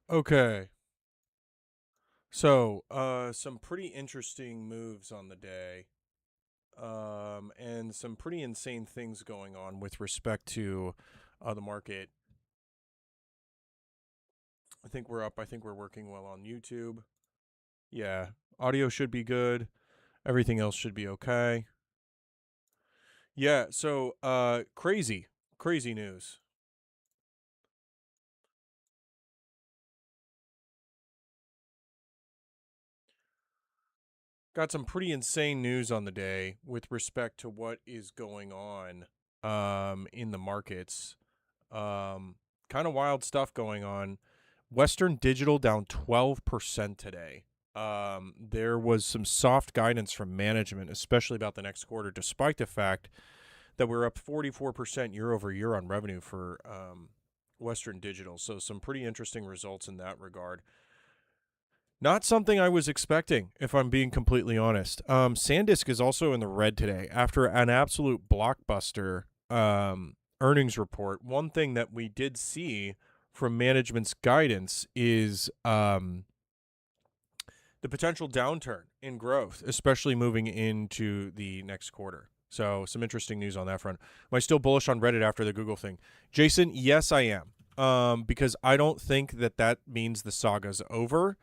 Okay. So, some pretty interesting moves on the day, and some pretty insane things going on with respect to the market. I think we're up. I think we're working well on YouTube. Yeah, audio should be good. Everything else should be okay. Yeah, so crazy news. Got some pretty insane news on the day with respect to what is going on in the markets. Kind of wild stuff going on. Western Digital down 12% today. There was some soft guidance from management, especially about the next quarter, despite the fact that we're up 44% year over year on revenue for Western Digital. So, some pretty interesting results in that regard. Not something I was expecting, if I'm being completely honest. SanDisk is also in the red today after an absolute blockbuster earnings report. One thing that we did see from management's guidance is the potential downturn in growth, especially moving into the next quarter. So, some interesting news on that front. Am I still bullish on Reddit after the Google thing? Jason, yes, I am. Because I don't think that that means the saga's over.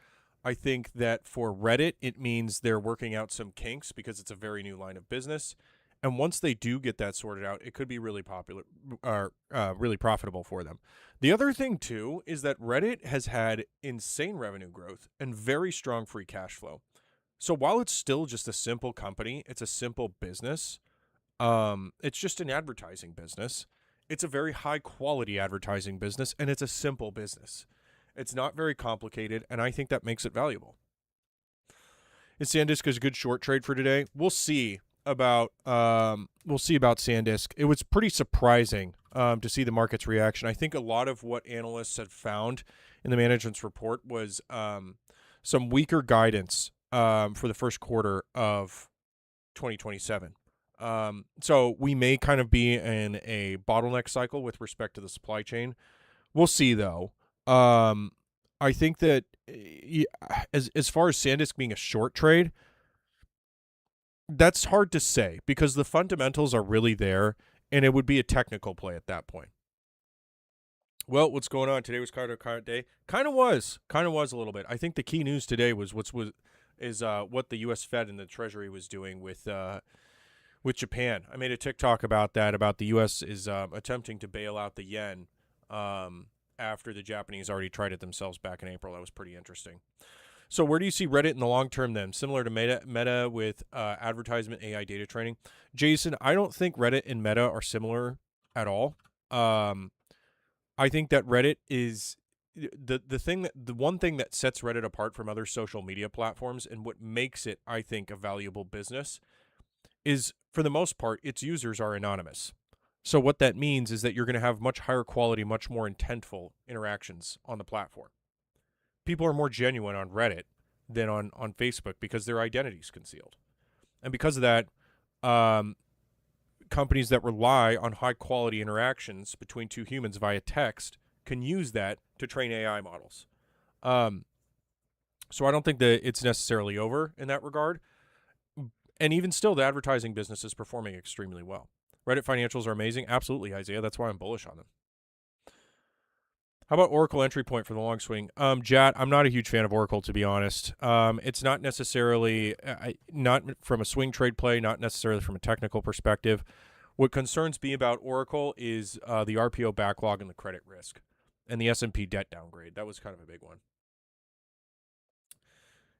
I think that for Reddit, it means they're working out some kinks because it's a very new line of business. And once they do get that sorted out, it could be really popular or really profitable for them. The other thing, too, is that Reddit has had insane revenue growth and very strong free cash flow. So while it's still just a simple company, it's a simple business, it's just an advertising business. It's a very high quality advertising business, and it's a simple business. It's not very complicated, and I think that makes it valuable. Is SanDisk a good short trade for today? We'll see about SanDisk. It was pretty surprising to see the market's reaction. I think a lot of what analysts had found in the management's report was some weaker guidance for the first quarter of 2027. So we may kind of be in a bottleneck cycle with respect to the supply chain. We'll see, though. I think that as far as SanDisk being a short trade, that's hard to say because the fundamentals are really there, and it would be a technical play at that point. Well, what's going on today? Was kind of a day. Kind of was a little bit. I think the key news today was what the U.S. Fed and the Treasury was doing with Japan. I made a TikTok about that. About the U.S. is attempting to bail out the yen after the Japanese already tried it themselves back in April. That was pretty interesting. So where do you see Reddit in the long term then? Similar to Meta with advertisement AI data training? Jason, I don't think Reddit and Meta are similar at all. I think that Reddit is the one thing that sets Reddit apart from other social media platforms and what makes it, I think, a valuable business is, for the most part, its users are anonymous. So what that means is that you're going to have much higher quality, much more intentful interactions on the platform. People are more genuine on Reddit than on Facebook because their identity is concealed. And because of that, companies that rely on high quality interactions between two humans via text can use that to train AI models. So I don't think that it's necessarily over in that regard. And even still, the advertising business is performing extremely well. Reddit financials are amazing. Absolutely, Isaiah. That's why I'm bullish on them. How about Oracle entry point for the long swing? Jat, I'm not a huge fan of Oracle, to be honest. It's not necessarily, not from a swing trade play, not necessarily from a technical perspective. What concerns me about Oracle is the RPO backlog and the credit risk, and the S&P debt downgrade. That was kind of a big one.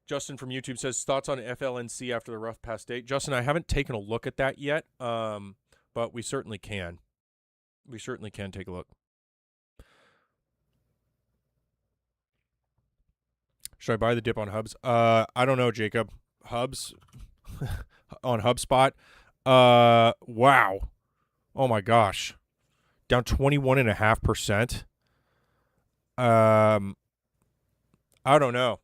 Justin from YouTube says, thoughts on FLNC after the rough past date? Justin, I haven't taken a look at that yet, but we certainly can. We certainly can take a look. Should I buy the dip on Hubs? I don't know, Jacob. Hubs on HubSpot. Wow. Oh my gosh. Down 21.5%. I don't know.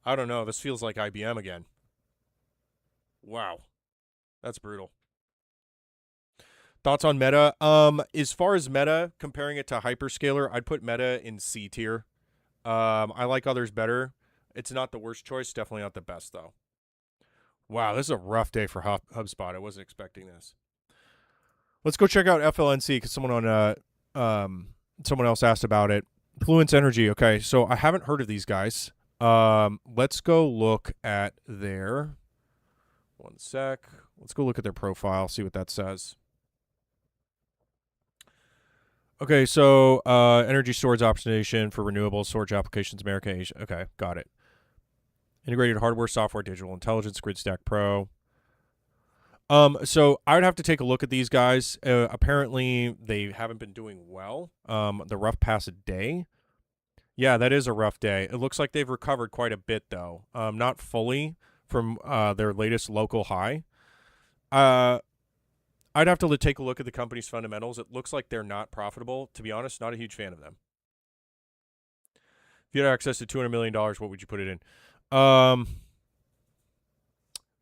I don't know. This feels like IBM again. Wow. That's brutal. Thoughts on Meta? As far as Meta, comparing it to Hyperscaler, I'd put Meta in C tier. I like others better. It's not the worst choice. Definitely not the best, though. Wow, this is a rough day for HubSpot. I wasn't expecting this. Let's go check out FLNC because someone else asked about it. Fluence Energy. Okay, so I haven't heard of these guys. Let's go look at their. One sec. Let's go look at their profile. See what that says. Okay, so energy storage optimization for renewable storage applications, America, Asia. Okay, got it. Integrated hardware, software, digital intelligence, GridStack Pro. So I would have to take a look at these guys. Apparently, they haven't been doing well. The rough past a day. Yeah, that is a rough day. It looks like they've recovered quite a bit, though. Not fully from their latest local high. I'd have to take a look at the company's fundamentals. It looks like they're not profitable. To be honest, not a huge fan of them. If you had access to $200 million, what would you put it in?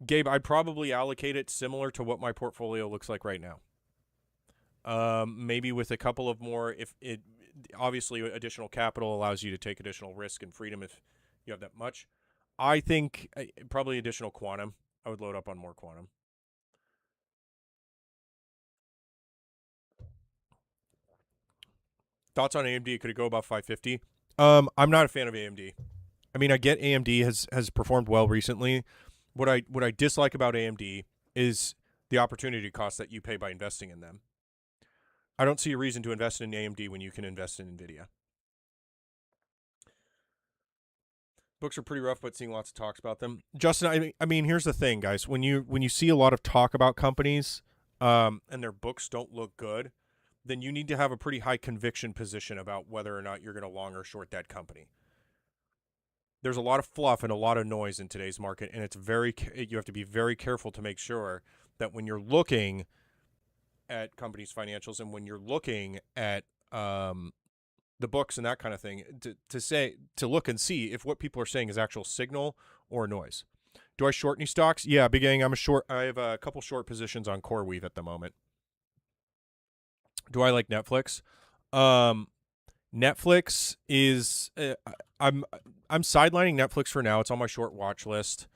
Gabe, I'd probably allocate it similar to what my portfolio looks like right now. Maybe with a couple of more, if it obviously additional capital allows you to take additional risk and freedom if you have that much. I think probably additional quantum. I would load up on more quantum. Thoughts on AMD? Could it go above 550? I'm not a fan of AMD. I mean, I get AMD has performed well recently. What I dislike about AMD is the opportunity cost that you pay by investing in them. I don't see a reason to invest in AMD when you can invest in NVIDIA. Books are pretty rough, but seeing lots of talks about them. Justin, I mean, here's the thing, guys. When you see a lot of talk about companies, and their books don't look good, then you need to have a pretty high conviction position about whether or not you're going to long or short that company. There's a lot of fluff and a lot of noise in today's market, and you have to be very careful to make sure that when you're looking at companies' financials and when you're looking at the books and that kind of thing, to look and see if what people are saying is actual signal or noise. Do I short any stocks? Yeah, Big Gang, I'm a short. I have a couple short positions on CoreWeave at the moment. Do I like Netflix? Netflix is I'm sidelining Netflix for now. It's on my short watch list.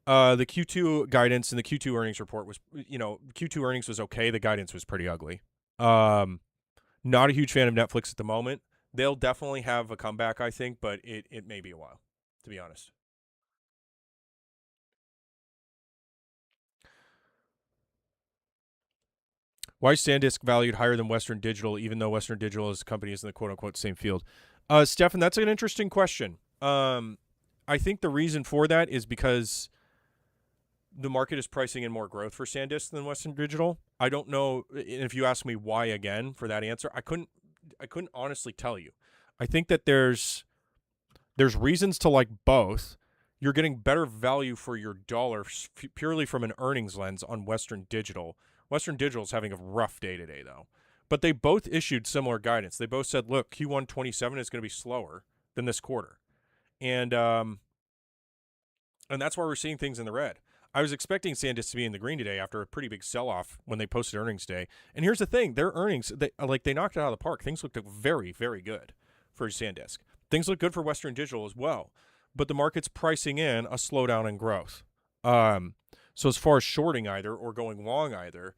The Q2 guidance and the Q2 earnings report was, Q2 earnings was okay. The guidance was pretty ugly. Not a huge fan of Netflix at the moment. They'll definitely have a comeback, I think, but it may be a while, to be honest. Why is SanDisk valued higher than Western Digital, even though Western Digital is a company is in the quote-unquote same field? Stefan, that's an interesting question. I think the reason for that is because the market is pricing in more growth for SanDisk than Western Digital. I don't know, and if you ask me why again for that answer, I couldn't honestly tell you. I think that there's reasons to like both. You're getting better value for your dollar purely from an earnings lens on Western Digital. Western Digital is having a rough day today, though. But they both issued similar guidance. They both said, look, Q1 27 is going to be slower than this quarter. And that's why we're seeing things in the red. I was expecting SanDisk to be in the green today after a pretty big sell-off when they posted earnings day. And here's the thing. Their earnings, they knocked it out of the park. Things looked very, very good for SanDisk. Things look good for Western Digital as well. But the market's pricing in a slowdown in growth. So as far as shorting either or going long either,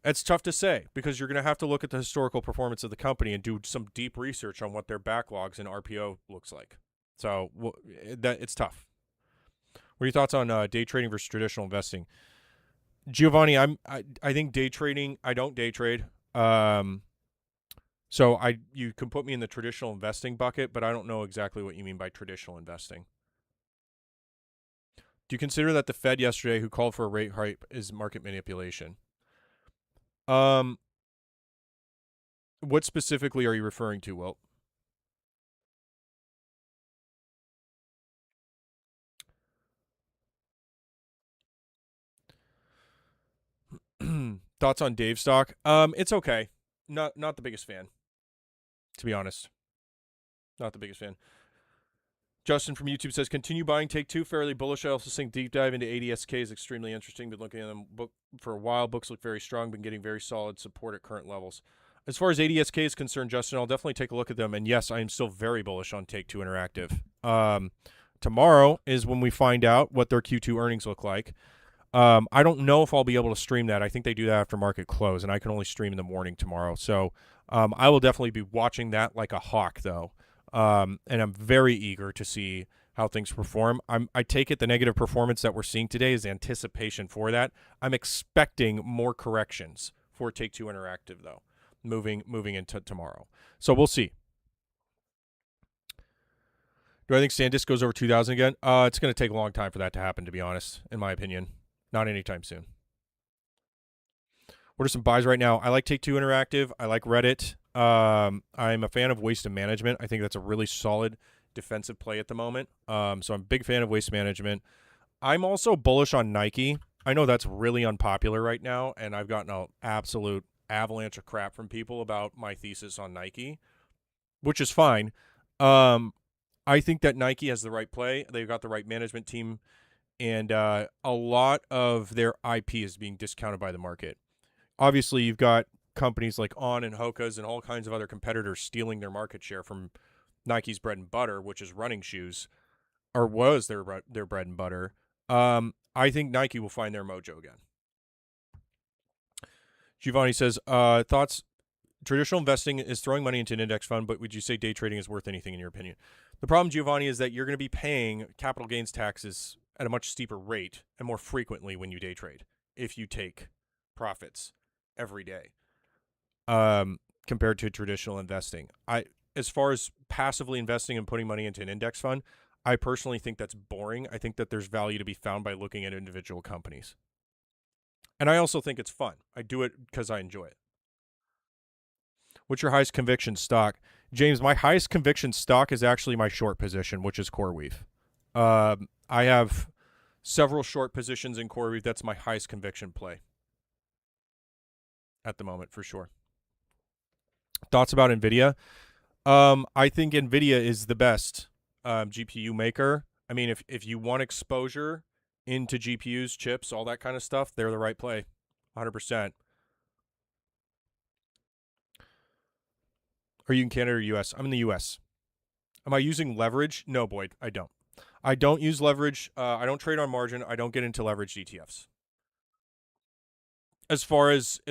it's tough to say because you're going to have to look at the historical performance of the company and do some deep research on what their backlogs and RPO looks like. So it's tough. What are your thoughts on day trading versus traditional investing? Giovanni, I think day trading, I don't day trade. So you can put me in the traditional investing bucket, but I don't know exactly what you mean by traditional investing. Do you consider that the Fed yesterday, who called for a rate hike, is market manipulation? What specifically are you referring to, Wilt? Thoughts on Dave stock? It's okay. Not the biggest fan, to be honest. Not the biggest fan. Justin from YouTube says, continue buying Take-Two. Fairly bullish. I also think deep dive into ADSK is extremely interesting. Been looking at them for a while. Books look very strong. Been getting very solid support at current levels. As far as ADSK is concerned, Justin, I'll definitely take a look at them. And yes, I am still very bullish on Take-Two Interactive. Tomorrow is when we find out what their Q2 earnings look like. I don't know if I'll be able to stream that. I think they do that after market close, and I can only stream in the morning tomorrow. So I will definitely be watching that like a hawk, though. And I'm very eager to see how things perform. I take it the negative performance that we're seeing today is anticipation for that. I'm expecting more corrections for Take-Two Interactive, though, moving into tomorrow. So we'll see. Do I think SanDisk goes over 2,000 again? It's going to take a long time for that to happen, to be honest, in my opinion. Not anytime soon. What are some buys right now? I like Take-Two Interactive. I like Reddit. I'm a fan of Waste Management. I think that's a really solid defensive play at the moment. So I'm a big fan of Waste Management. I'm also bullish on Nike. I know that's really unpopular right now, and I've gotten an absolute avalanche of crap from people about my thesis on Nike, which is fine. I think that Nike has the right play. They've got the right management team, and a lot of their IP is being discounted by the market. Obviously, you've got companies like On and Hoka's and all kinds of other competitors stealing their market share from Nike's bread and butter, which is running shoes, or was their bread and butter. I think Nike will find their mojo again. Giovanni says, thoughts? Traditional investing is throwing money into an index fund, but would you say day trading is worth anything in your opinion? The problem, Giovanni, is that you're going to be paying capital gains taxes at a much steeper rate and more frequently when you day trade if you take profits every day compared to traditional investing. As far as passively investing and putting money into an index fund, I personally think that's boring. I think that there's value to be found by looking at individual companies. And I also think it's fun. I do it because I enjoy it. What's your highest conviction stock? James, my highest conviction stock is actually my short position, which is CoreWeave. I have several short positions in CoreWeave. That's my highest conviction play at the moment, for sure. Thoughts about NVIDIA? I think NVIDIA is the best GPU maker. I mean, if you want exposure into GPUs, chips, all that kind of stuff, they're the right play, 100%. Are you in Canada or U.S.? I'm in the U.S. Am I using leverage? No, Boyd, I don't. I don't use leverage. I don't trade on margin. I don't get into leveraged ETFs. As far as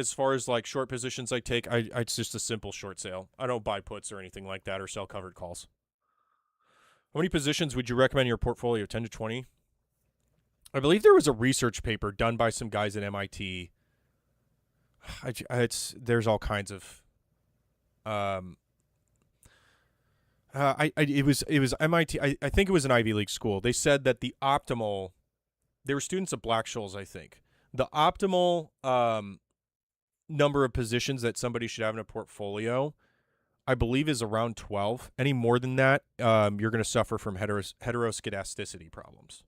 like short positions I take, it's just a simple short sale. I don't buy puts or anything like that or sell covered calls. How many positions would you recommend in your portfolio? 10 to 20? I believe there was a research paper done by some guys at MIT. There's all kinds of it was MIT. I think it was an Ivy League school. They said that they were students of Black-Scholes, I think. The optimal number of positions that somebody should have in a portfolio, I believe, is around 12. Any more than that, you're going to suffer from heteroscedasticity problems.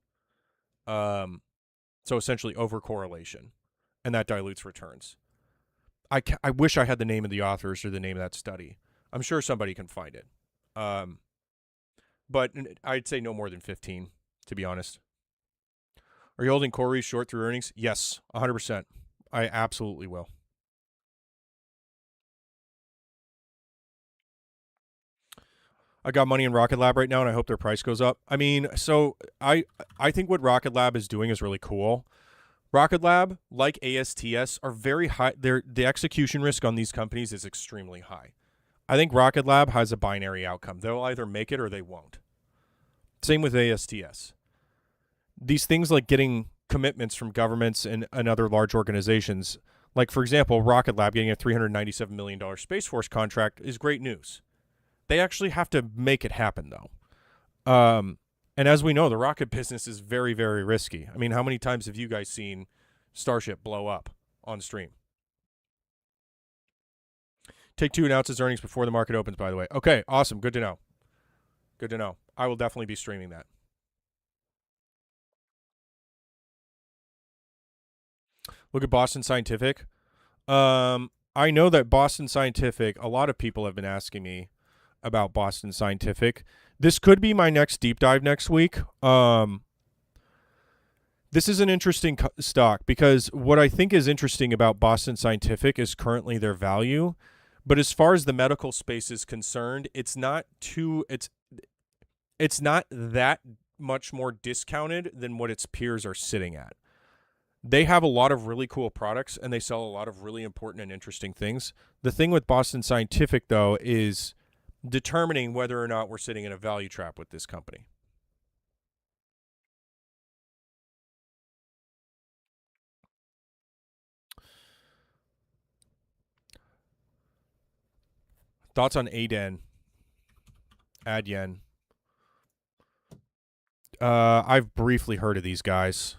So essentially overcorrelation, and that dilutes returns. I wish I had the name of the authors or the name of that study. I'm sure somebody can find it. But I'd say no more than 15, to be honest. Are you holding CoreWeave short through earnings? Yes, 100%. I absolutely will. I got money in Rocket Lab right now, and I hope their price goes up. I mean, so I think what Rocket Lab is doing is really cool. Rocket Lab, like ASTS, are very high. The execution risk on these companies is extremely high. I think Rocket Lab has a binary outcome. They'll either make it or they won't. Same with ASTS. These things like getting commitments from governments and other large organizations, like, for example, Rocket Lab getting a $397 million Space Force contract is great news. They actually have to make it happen, though. And as we know, the rocket business is very, very risky. I mean, how many times have you guys seen Starship blow up on stream? Take-Two announces earnings before the market opens, by the way. Okay, awesome. Good to know. Good to know. I will definitely be streaming that. Look at Boston Scientific. I know that Boston Scientific, a lot of people have been asking me about Boston Scientific. This could be my next deep dive next week. This is an interesting stock because what I think is interesting about Boston Scientific is currently their value, But as far as the medical space is concerned, it's not that much more discounted than what its peers are sitting at. They have a lot of really cool products and they sell a lot of really important and interesting things. The thing with Boston Scientific, though, is determining whether or not we're sitting in a value trap with this company. Thoughts on Adyen? I've briefly heard of these guys.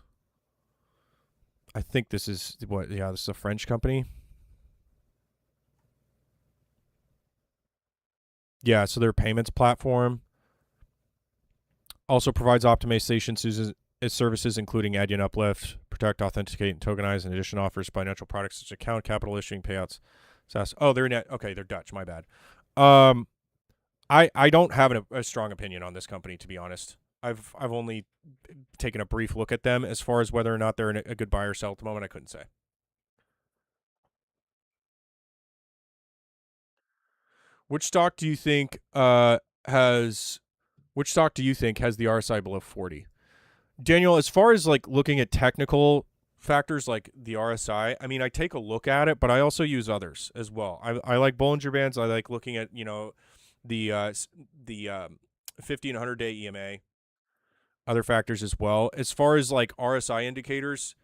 I think this is what? Yeah, this is a French company. Yeah, so their payments platform also provides optimization services, including Adyen Uplift, Protect, Authenticate, and Tokenize. In addition, offers financial products such as account capital issuing, payouts, SaaS. Oh, they're they're Dutch. My bad. I don't have a strong opinion on this company, to be honest. I've only taken a brief look at them. As far as whether or not they're a good buy or sell at the moment, I couldn't say. Which stock do you think has the RSI below 40? Daniel, as far as like looking at technical factors like the RSI, I mean, I take a look at it, but I also use others as well. I like Bollinger Bands. I like looking at, the 50 and 100 day EMA, other factors as well. As far as like RSI indicators,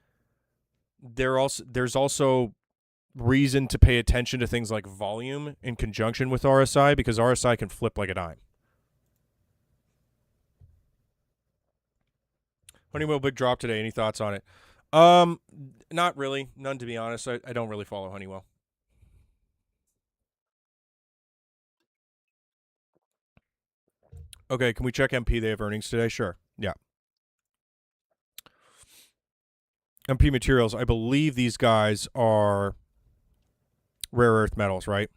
there's also reason to pay attention to things like volume in conjunction with RSI, because RSI can flip like a dime. Honeywell big drop today. Any thoughts on it? Not really. None, to be honest. I don't really follow Honeywell. Okay, can we check MP? They have earnings today? Sure. Yeah. MP Materials, I believe these guys are rare earth metals, right?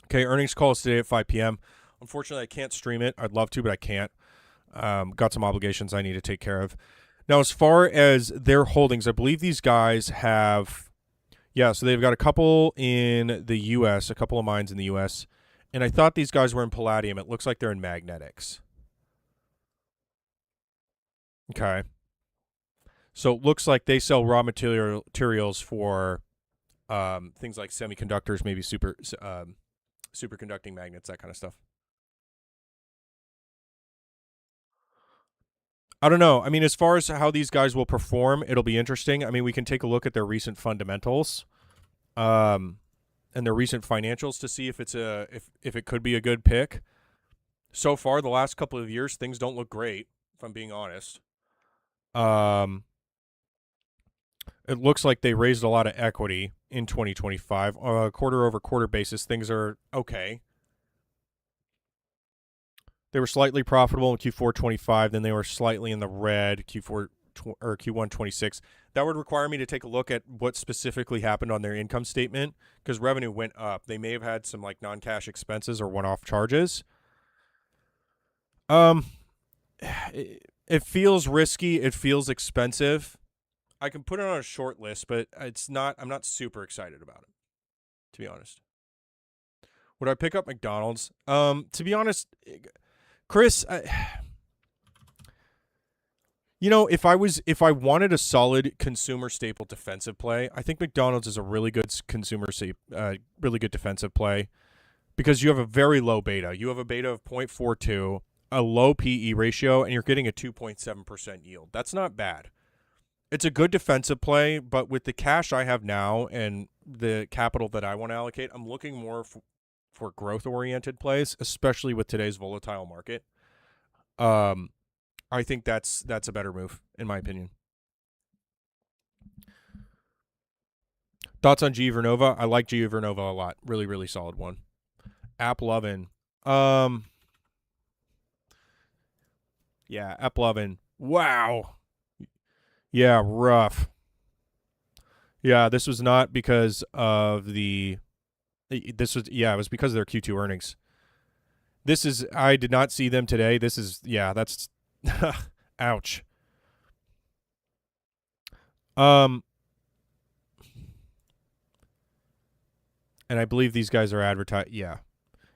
Okay, earnings call is today at 5 p.m. Unfortunately, I can't stream it. I'd love to, but I can't. Got some obligations I need to take care of. Now, as far as their holdings, I believe these guys have, so they've got a couple in the U.S., a couple of mines in the U.S., and I thought these guys were in palladium. It looks like they're in magnetics. Okay. So it looks like they sell raw materials for things like semiconductors, maybe superconducting magnets, that kind of stuff. I don't know. I mean, as far as how these guys will perform, it'll be interesting. I mean, we can take a look at their recent fundamentals, and their recent financials to see if it's if it could be a good pick. So far, the last couple of years, things don't look great, if I'm being honest. It looks like they raised a lot of equity in 2025. On a quarter-over-quarter basis, things are okay. They were slightly profitable in Q4 25, then they were slightly in the red Q4 or Q1 26. That would require me to take a look at what specifically happened on their income statement, because revenue went up. They may have had some like non-cash expenses or one-off charges. It feels risky. It feels expensive. I can put it on a short list, but I'm not super excited about it, to be honest. Would I pick up McDonald's? To be honest, Chris, if I wanted a solid consumer staple defensive play, I think McDonald's is a really good really good defensive play, because you have a very low beta. You have a beta of 0.42, a low PE ratio, and you're getting a 2.7% yield. That's not bad. It's a good defensive play, but with the cash I have now and the capital that I want to allocate, I'm looking more for growth-oriented plays, especially with today's volatile market. I think that's a better move, in my opinion. Thoughts on GE Vernova? I like GE Vernova a lot. Really, really solid one. AppLovin. Yeah, AppLovin. Wow. Yeah, rough. Yeah, this was not because of it was because of their Q2 earnings. I did not see them today. That's ouch. And I believe these guys are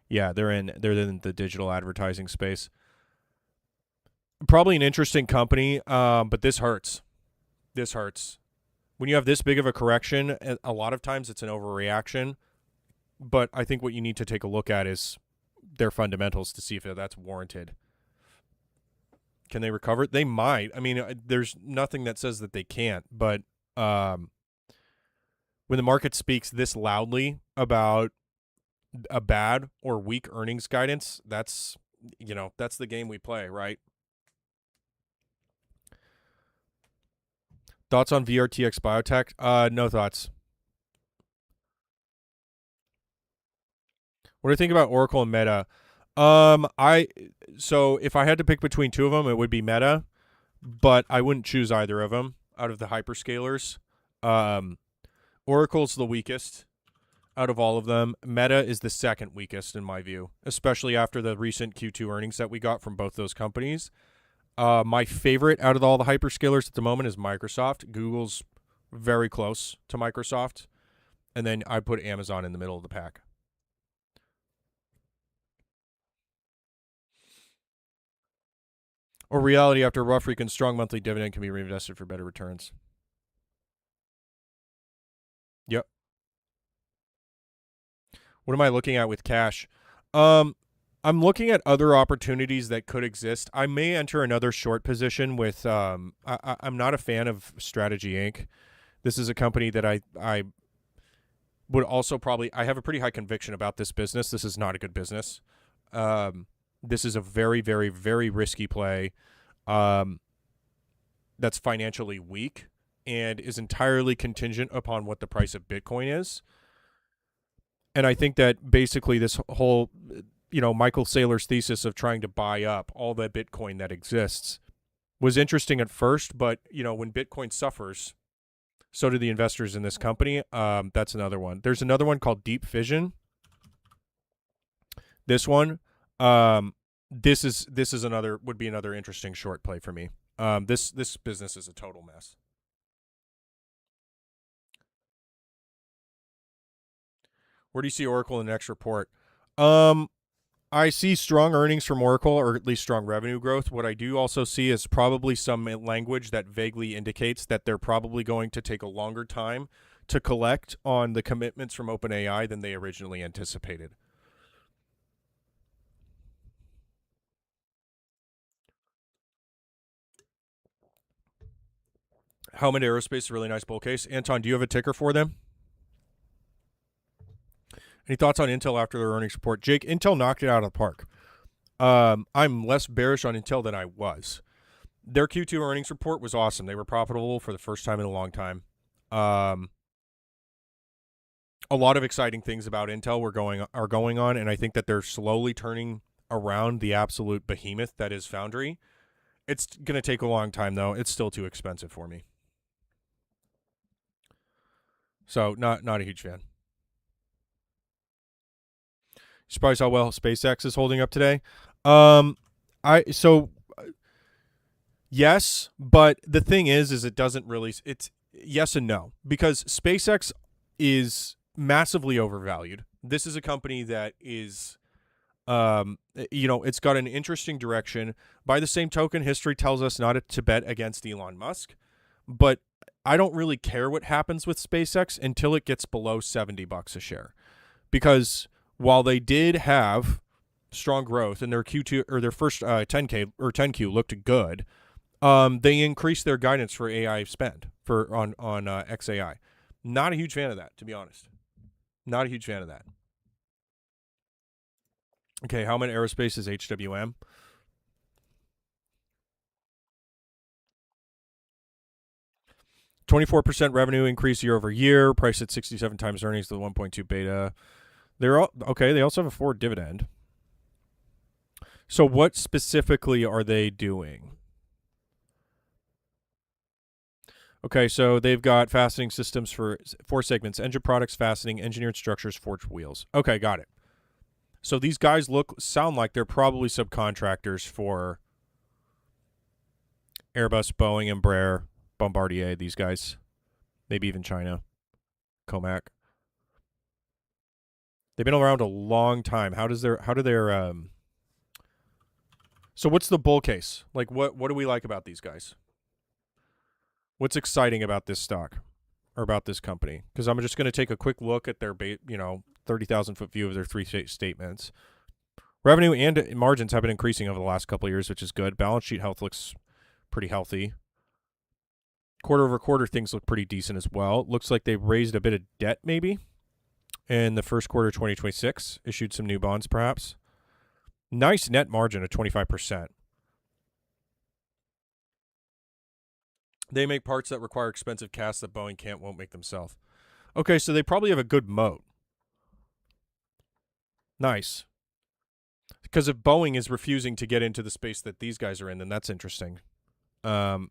yeah, they're in the digital advertising space. Probably an interesting company, but this hurts. This hurts. When you have this big of a correction, a lot of times it's an overreaction. But I think what you need to take a look at is their fundamentals to see if that's warranted. Can they recover? They might. I mean, there's nothing that says that they can't. But when the market speaks this loudly about a bad or weak earnings guidance, that's the game we play, right? Thoughts on VRTX Biotech? No thoughts. What do you think about Oracle and Meta? So if I had to pick between two of them, it would be Meta, but I wouldn't choose either of them out of the hyperscalers. Oracle's the weakest out of all of them. Meta is the second weakest in my view, especially after the recent Q2 earnings that we got from both those companies. My favorite out of all the hyperscalers at the moment is Microsoft. Google's very close to Microsoft. And then I put Amazon in the middle of the pack. Or reality after a rough week and strong monthly dividend can be reinvested for better returns. Yep. What am I looking at with cash? I'm looking at other opportunities that could exist. I may enter another short position with I'm not a fan of Strategy Inc. This is a company that I would also probably, I have a pretty high conviction about this business. This is not a good business. This is a very, very, very risky play that's financially weak and is entirely contingent upon what the price of Bitcoin is. And I think that basically this whole, Michael Saylor's thesis of trying to buy up all the Bitcoin that exists was interesting at first, but, when Bitcoin suffers, so do the investors in this company. That's another one. There's another one called Deep Fission. This one, this is would be another interesting short play for me. This business is a total mess. Where do you see Oracle in the next report? I see strong earnings from Oracle, or at least strong revenue growth. What I do also see is probably some language that vaguely indicates that they're probably going to take a longer time to collect on the commitments from OpenAI than they originally anticipated. Helmet Aerospace is a really nice bull case. Anton, do you have a ticker for them? Any thoughts on Intel after their earnings report? Jake, Intel knocked it out of the park. I'm less bearish on Intel than I was. Their Q2 earnings report was awesome. They were profitable for the first time in a long time. A lot of exciting things about Intel are going on, and I think that they're slowly turning around the absolute behemoth that is Foundry. It's going to take a long time, though. It's still too expensive for me. So not a huge fan. Surprised how well SpaceX is holding up today. Yes, but the thing is it doesn't really. It's yes and no, because SpaceX is massively overvalued. This is a company that is, it's got an interesting direction. By the same token, history tells us not to bet against Elon Musk, but I don't really care what happens with SpaceX until it gets below $70 a share, because while they did have strong growth in their Q2 or their first 10K or 10Q looked good, they increased their guidance for AI spend on XAI. Not a huge fan of that, to be honest. Not a huge fan of that. Okay, Helmet Aerospace is HWM. %24 revenue increase year over year. Price at 67 times earnings to the 1.2 beta. They're all okay. They also have a forward dividend. So what specifically are they doing? Okay, so they've got fastening systems for 4 segments: engine products, fastening, engineered structures, forged wheels. Okay, got it. So these guys sound like they're probably subcontractors for Airbus, Boeing, Embraer, Bombardier. These guys, maybe even China, Comac. They've been around a long time. So what's the bull case? Like, what do we like about these guys? What's exciting about this stock or about this company? Because I'm just going to take a quick look at their, 30,000-foot view of their three statements. Revenue and margins have been increasing over the last couple of years, which is good. Balance sheet health looks pretty healthy. Quarter over quarter, things look pretty decent as well. Looks like they've raised a bit of debt maybe in the first quarter of 2026. Issued some new bonds perhaps. Nice net margin of 25%. They make parts that require expensive casts that Boeing won't make themselves. Okay, so they probably have a good moat. Nice. Because if Boeing is refusing to get into the space that these guys are in, then that's interesting. So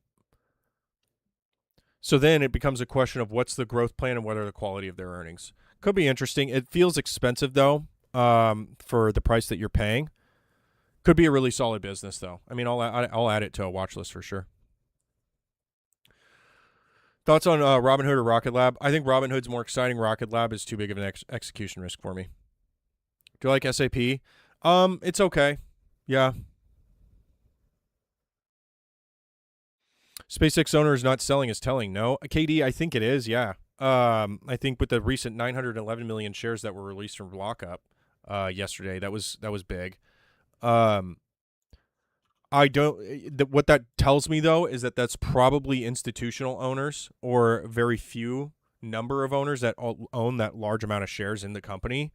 then it becomes a question of what's the growth plan and what are the quality of their earnings. Could be interesting. It feels expensive, though, for the price that you're paying. Could be a really solid business, though. I mean, I'll add it to a watch list for sure. Thoughts on Robinhood or Rocket Lab? I think Robinhood's more exciting. Rocket Lab is too big of an execution risk for me. Do you like SAP? It's okay. Yeah. SpaceX owner is not selling is telling. No. KD, I think it is, yeah. I think with the recent 911 million shares that were released from lockup yesterday, that was big. What that tells me, though, is that that's probably institutional owners or very few number of owners that own that large amount of shares in the company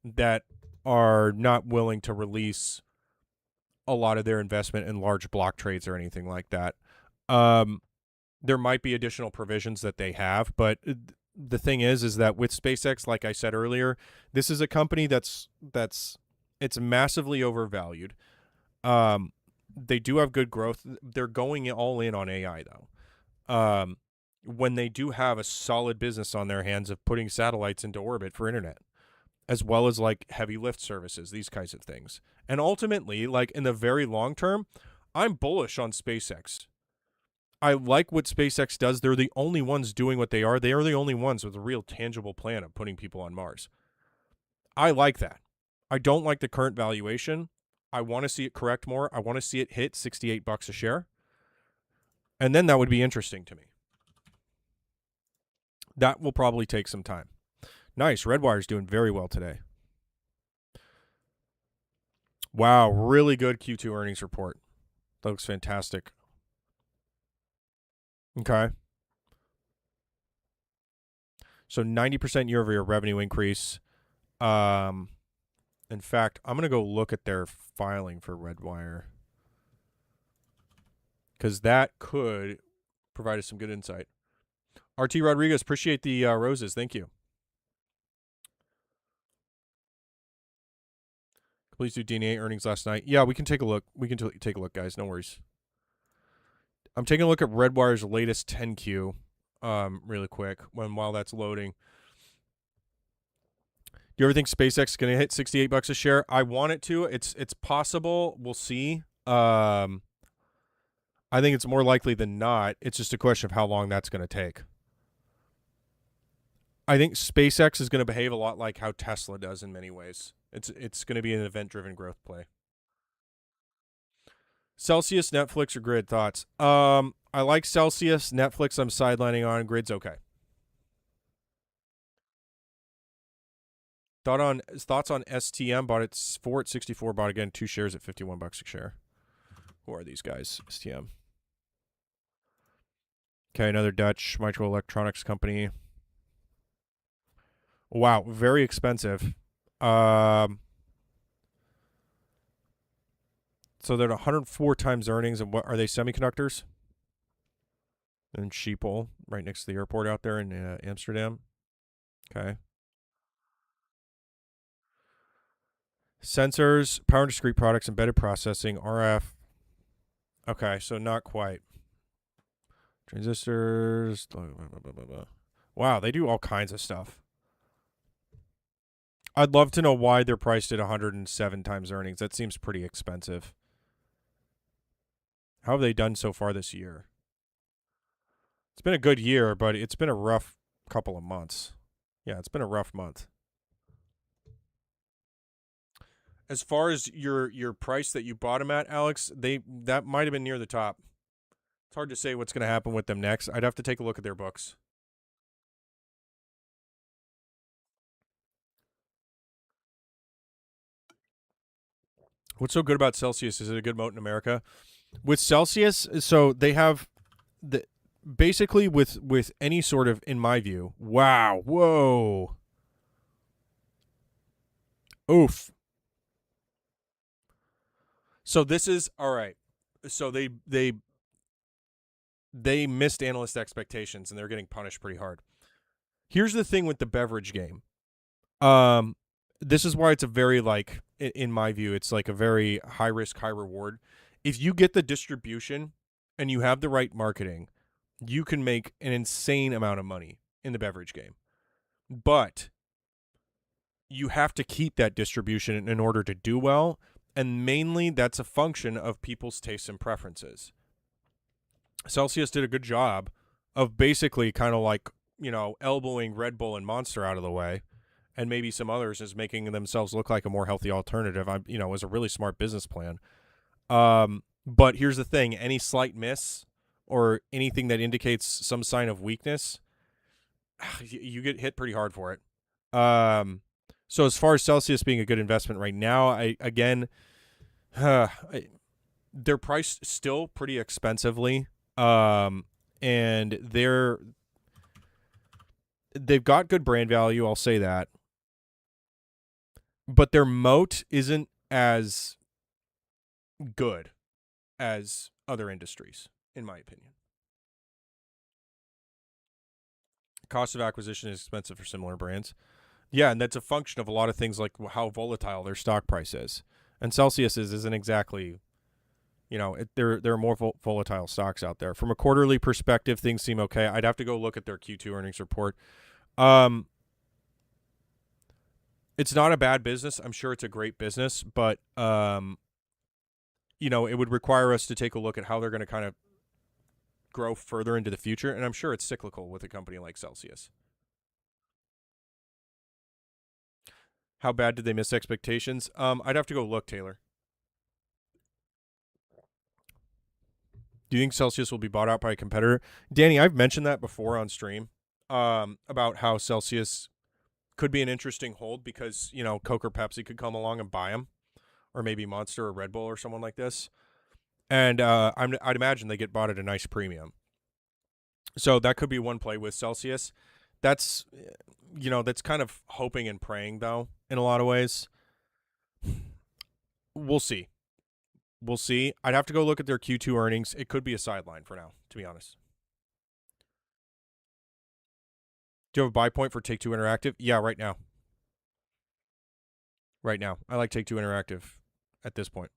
that are not willing to release a lot of their investment in large block trades or anything like that. There might be additional provisions that they have, but the thing is that with SpaceX, like I said earlier, this is a company it's massively overvalued. They do have good growth. They're going all in on AI, though. When they do have a solid business on their hands of putting satellites into orbit for internet, as well as like heavy lift services, these kinds of things. And ultimately, like in the very long term, I'm bullish on SpaceX. I like what SpaceX does. They're the only ones doing what they are. They are the only ones with a real tangible plan of putting people on Mars. I like that. I don't like the current valuation. I want to see it correct more. I want to see it hit $68 a share. And then that would be interesting to me. That will probably take some time. Nice. Redwire's doing very well today. Wow. Really good Q2 earnings report. That looks fantastic. Okay. So 90% year-over-year revenue increase. In fact, I'm going to go look at their filing for Redwire, because that could provide us some good insight. RT Rodriguez, appreciate the roses. Thank you. Please do DNA earnings last night. Yeah, we can take a look. We can take a look, guys. No worries. I'm taking a look at Redwire's latest 10Q really quick while that's loading. Do you ever think SpaceX is going to hit $68 a share? I want it to. It's possible. We'll see. I think it's more likely than not. It's just a question of how long that's going to take. I think SpaceX is going to behave a lot like how Tesla does in many ways. It's going to be an event-driven growth play. Celsius, Netflix, or Grid? Thoughts? I like Celsius. Netflix I'm sidelining on. Grid's okay. Thoughts on STM? Bought it 4 at 64. Bought again 2 shares at $51 a share. Who are these guys? STM. Okay, another Dutch microelectronics company. Wow, very expensive. So they're at 104 times earnings, and what are they? Semiconductors? And Schiphol, right next to the airport out there in Amsterdam. Okay. Sensors, power and discrete products, embedded processing, RF. Okay, so not quite. Transistors. Blah, blah, blah, wow, they do all kinds of stuff. I'd love to know why they're priced at 107 times earnings. That seems pretty expensive. How have they done so far this year? It's been a good year, but it's been a rough couple of months. Yeah, it's been a rough month. As far as your price that you bought them at, Alex, that might have been near the top. It's hard to say what's going to happen with them next. I'd have to take a look at their books. What's so good about Celsius? Is it a good moat in America? With Celsius, so they have the basically with any sort of, in my view, wow, whoa, oof. So this is all right. So they missed analyst expectations and they're getting punished pretty hard. Here's the thing with the beverage game. Um, this is why it's a very, like, in my view, it's like a very high risk, high reward. If you get the distribution and you have the right marketing, you can make an insane amount of money in the beverage game. But you have to keep that distribution in order to do well, and mainly that's a function of people's tastes and preferences. Celsius did a good job of basically kind of like, elbowing Red Bull and Monster out of the way, and maybe some others, as making themselves look like a more healthy alternative. It was a really smart business plan. But here's the thing: any slight miss or anything that indicates some sign of weakness, you get hit pretty hard for it. So as far as Celsius being a good investment right now, they're priced still pretty expensively, and they've got good brand value. I'll say that, but their moat isn't as good as other industries, in my opinion. Cost of acquisition is expensive for similar brands. Yeah, and that's a function of a lot of things, like how volatile their stock price is. And Celsius isn't exactly, there are more volatile stocks out there. From a quarterly perspective, things seem okay. I'd have to go look at their Q2 earnings report. It's not a bad business. I'm sure it's a great business, but it would require us to take a look at how they're going to kind of grow further into the future, and I'm sure it's cyclical with a company like Celsius. How bad did they miss expectations? I'd have to go look, Taylor. Do you think Celsius will be bought out by a competitor? Danny, I've mentioned that before on stream, about how Celsius could be an interesting hold because, Coke or Pepsi could come along and buy them, or maybe Monster or Red Bull or someone like this. And I'd imagine they get bought at a nice premium. So that could be one play with Celsius. That's kind of hoping and praying, though, in a lot of ways. We'll see. I'd have to go look at their Q2 earnings. It could be a sideline for now, to be honest. Do you have a buy point for Take-Two Interactive? Yeah, right now. I like Take-Two Interactive at this point.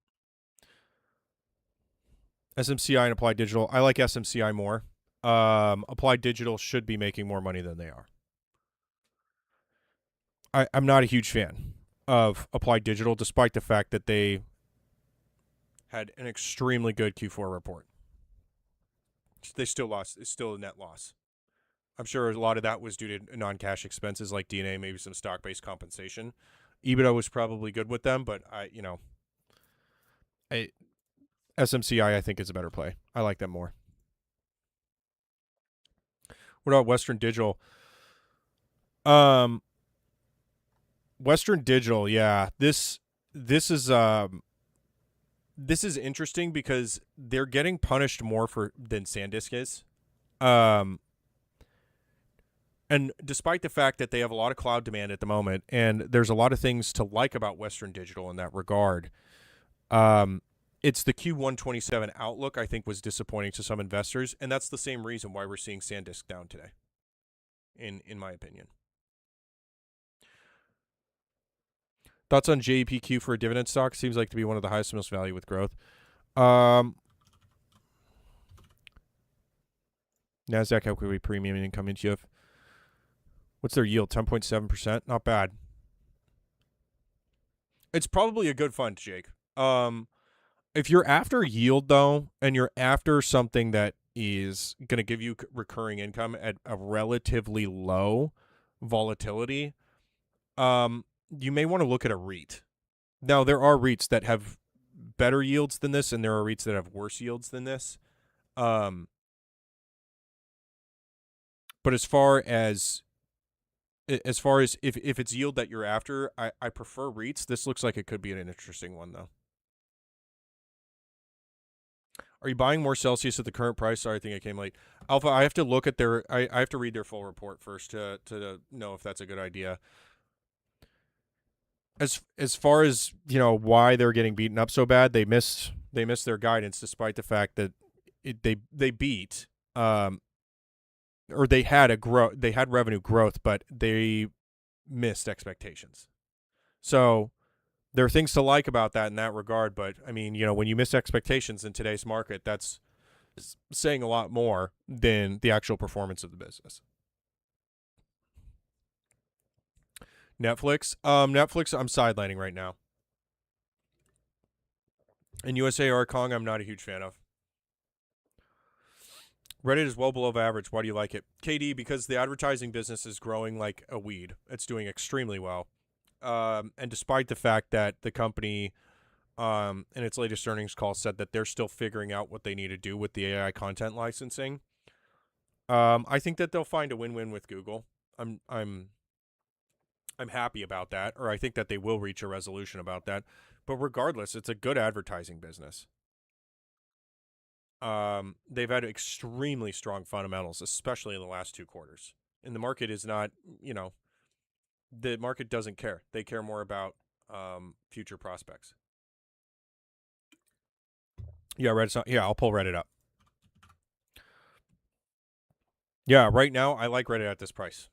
SMCI and Applied Digital. I like SMCI more. Applied Digital should be making more money than they are. I'm not a huge fan of Applied Digital, despite the fact that they had an extremely good Q4 report. They still lost. It's still a net loss. I'm sure a lot of that was due to non-cash expenses like D&A, maybe some stock-based compensation. EBITDA was probably good with them, but SMCI I think is a better play. I like them more. What about Western Digital? Western Digital, yeah. This is interesting because they're getting punished more than SanDisk is. And despite the fact that they have a lot of cloud demand at the moment, and there's a lot of things to like about Western Digital in that regard, it's the Q127 outlook I think was disappointing to some investors, and that's the same reason why we're seeing SanDisk down today, in my opinion. Thoughts on JEPQ for a dividend stock? Seems like to be one of the highest most value with growth. NASDAQ equity premium income ETF. What's their yield? 10.7%? Not bad. It's probably a good fund, Jake. If you're after yield, though, and you're after something that is going to give you recurring income at a relatively low volatility, you may want to look at a REIT. Now, there are REITs that have better yields than this, and there are REITs that have worse yields than this. But as far as if it's yield that you're after, I prefer REITs. This looks like it could be an interesting one, though. Are you buying more Celsius at the current price? Sorry, I think I came late. Alpha, I have to look at their. I have to read their full report first to know if that's a good idea. As far as why they're getting beaten up so bad, they missed their guidance despite the fact that they beat or they had revenue growth, but they missed expectations. So there are things to like about that in that regard, but I mean, when you miss expectations in today's market, that's saying a lot more than the actual performance of the business. Netflix, I'm sidelining right now. And USAR Kong, I'm not a huge fan of. Reddit is well below average. Why do you like it? KD, because the advertising business is growing like a weed. It's doing extremely well. And despite the fact that the company in its latest earnings call said that they're still figuring out what they need to do with the AI content licensing, I think that they'll find a win-win with Google. I'm happy about that, or I think that they will reach a resolution about that. But regardless, it's a good advertising business. They've had extremely strong fundamentals, especially in the last 2 quarters. And the market is not, the market doesn't care. They care more about future prospects. Yeah, Reddit's not. Yeah, I'll pull Reddit up. Yeah, right now I like Reddit at this price.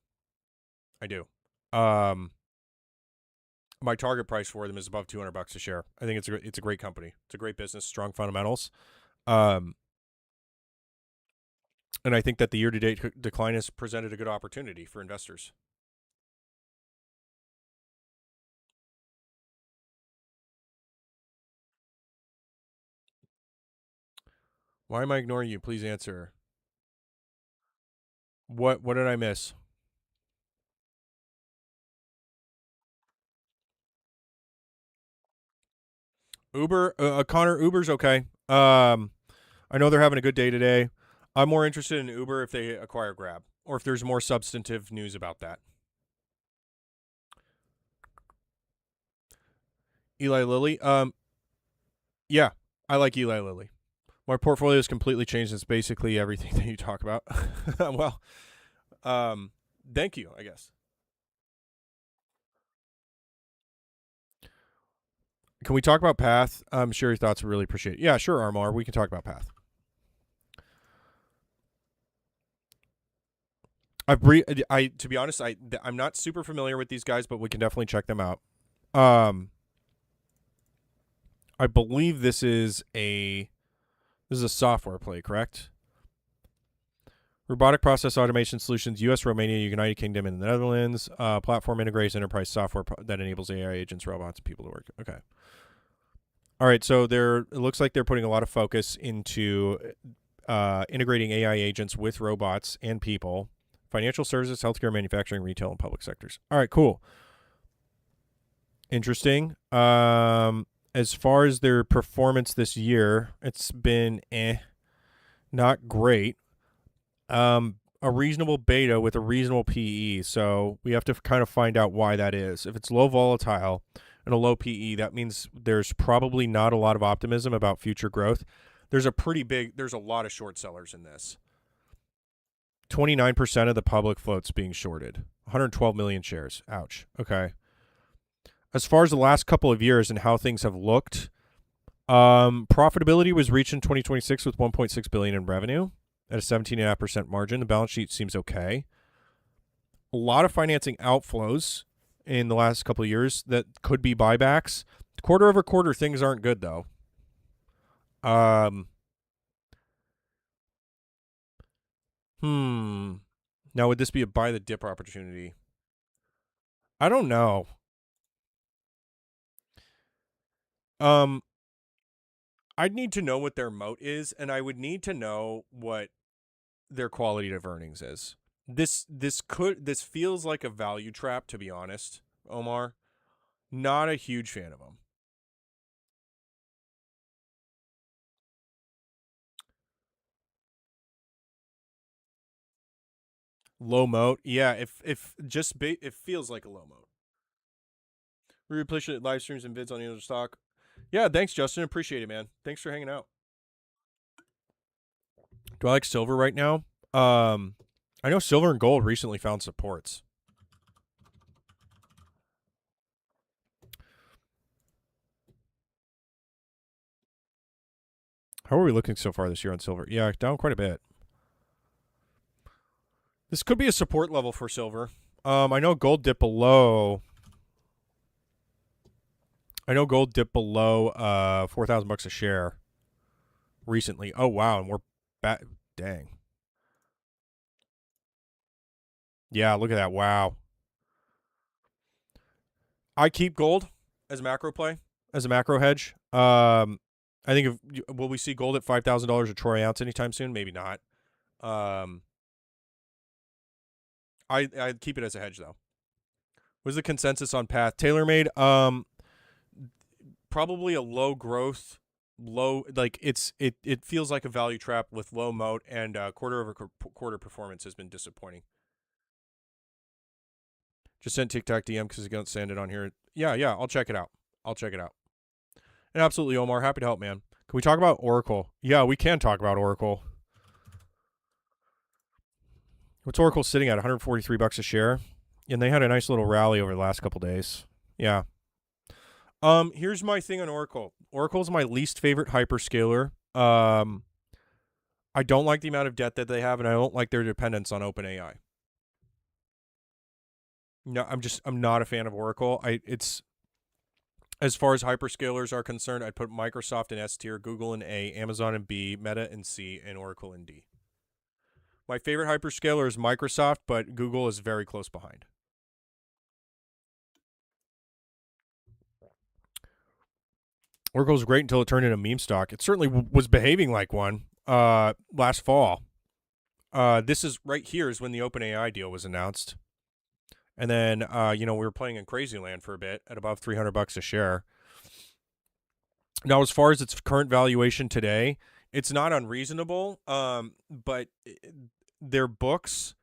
I do. My target price for them is above $200 a share. I think it's a great company. It's a great business, strong fundamentals. And I think that the year-to-date decline has presented a good opportunity for investors. Why am I ignoring you? Please answer. What did I miss? Uber, Connor, Uber's okay. I know they're having a good day today. I'm more interested in Uber if they acquire Grab, or if there's more substantive news about that. Eli Lilly, yeah, I like Eli Lilly. My portfolio has completely changed. It's basically everything that you talk about. Well, thank you, I guess. Can we talk about Path? I'm sure your thoughts would really appreciate it. Yeah, sure, Armar. We can talk about Path. To be honest, I'm not super familiar with these guys, but we can definitely check them out. I believe this is a software play, correct? Robotic process automation solutions, U.S., Romania, United Kingdom, and the Netherlands. Platform integrates enterprise software that enables AI agents, robots, and people to work. Okay. All right, so it looks like they're putting a lot of focus into integrating AI agents with robots and people, financial services, healthcare, manufacturing, retail, and public sectors. All right, cool. Interesting. As far as their performance this year, it's been not great. A reasonable beta with a reasonable PE, so we have to kind of find out why that is. If it's low volatile and a low PE, that means there's probably not a lot of optimism about future growth. There's a lot of short sellers in this. 29% of the public float's being shorted. 112 million shares. Ouch. Okay. As far as the last couple of years and how things have looked, profitability was reached in 2026 with $1.6 billion in revenue at a 17.5% margin. The balance sheet seems okay. A lot of financing outflows in the last couple of years that could be buybacks. Quarter over quarter, things aren't good though. Now, would this be a buy the dip opportunity? I don't know. I'd need to know what their moat is, and I would need to know what their quality of earnings is. This feels like a value trap, to be honest, Omar. Not a huge fan of them. Low moat. Yeah, if just it feels like a low moat. We appreciate live streams and vids on the other stock. Yeah, thanks, Justin. Appreciate it, man. Thanks for hanging out. Do I like silver right now? I know silver and gold recently found supports. How are we looking so far this year on silver? Yeah, down quite a bit. This could be a support level for silver. I know gold dipped below. I know gold dipped below $4,000 a share recently. Oh wow, and we're back. Dang. Yeah, look at that. Wow. I keep gold as a macro play, as a macro hedge. I think will we see gold at $5,000 a troy ounce anytime soon? Maybe not. I keep it as a hedge though. What's the consensus on path? TaylorMade, probably a low growth, like it feels like a value trap with low moat, and quarter over quarter performance has been disappointing. Just sent TikTok DM because it's going to send it on here. Yeah, I'll check it out. And absolutely, Omar, happy to help, man. Can we talk about Oracle? Yeah, we can talk about Oracle. What's Oracle sitting at? $143 a share, and they had a nice little rally over the last couple days. Yeah. Here's my thing on Oracle. Oracle's my least favorite hyperscaler. I don't like the amount of debt that they have, and I don't like their dependence on OpenAI. No, I'm not a fan of Oracle. It's as far as hyperscalers are concerned, I'd put Microsoft in S tier, Google in A, Amazon in B, Meta in C, and Oracle in D. My favorite hyperscaler is Microsoft, but Google is very close behind. Oracle was great until it turned into a meme stock. It certainly was behaving like one last fall. This is right here is when the OpenAI deal was announced. And then, we were playing in Crazy Land for a bit at above $300 a share. Now, as far as its current valuation today, it's not unreasonable, but their books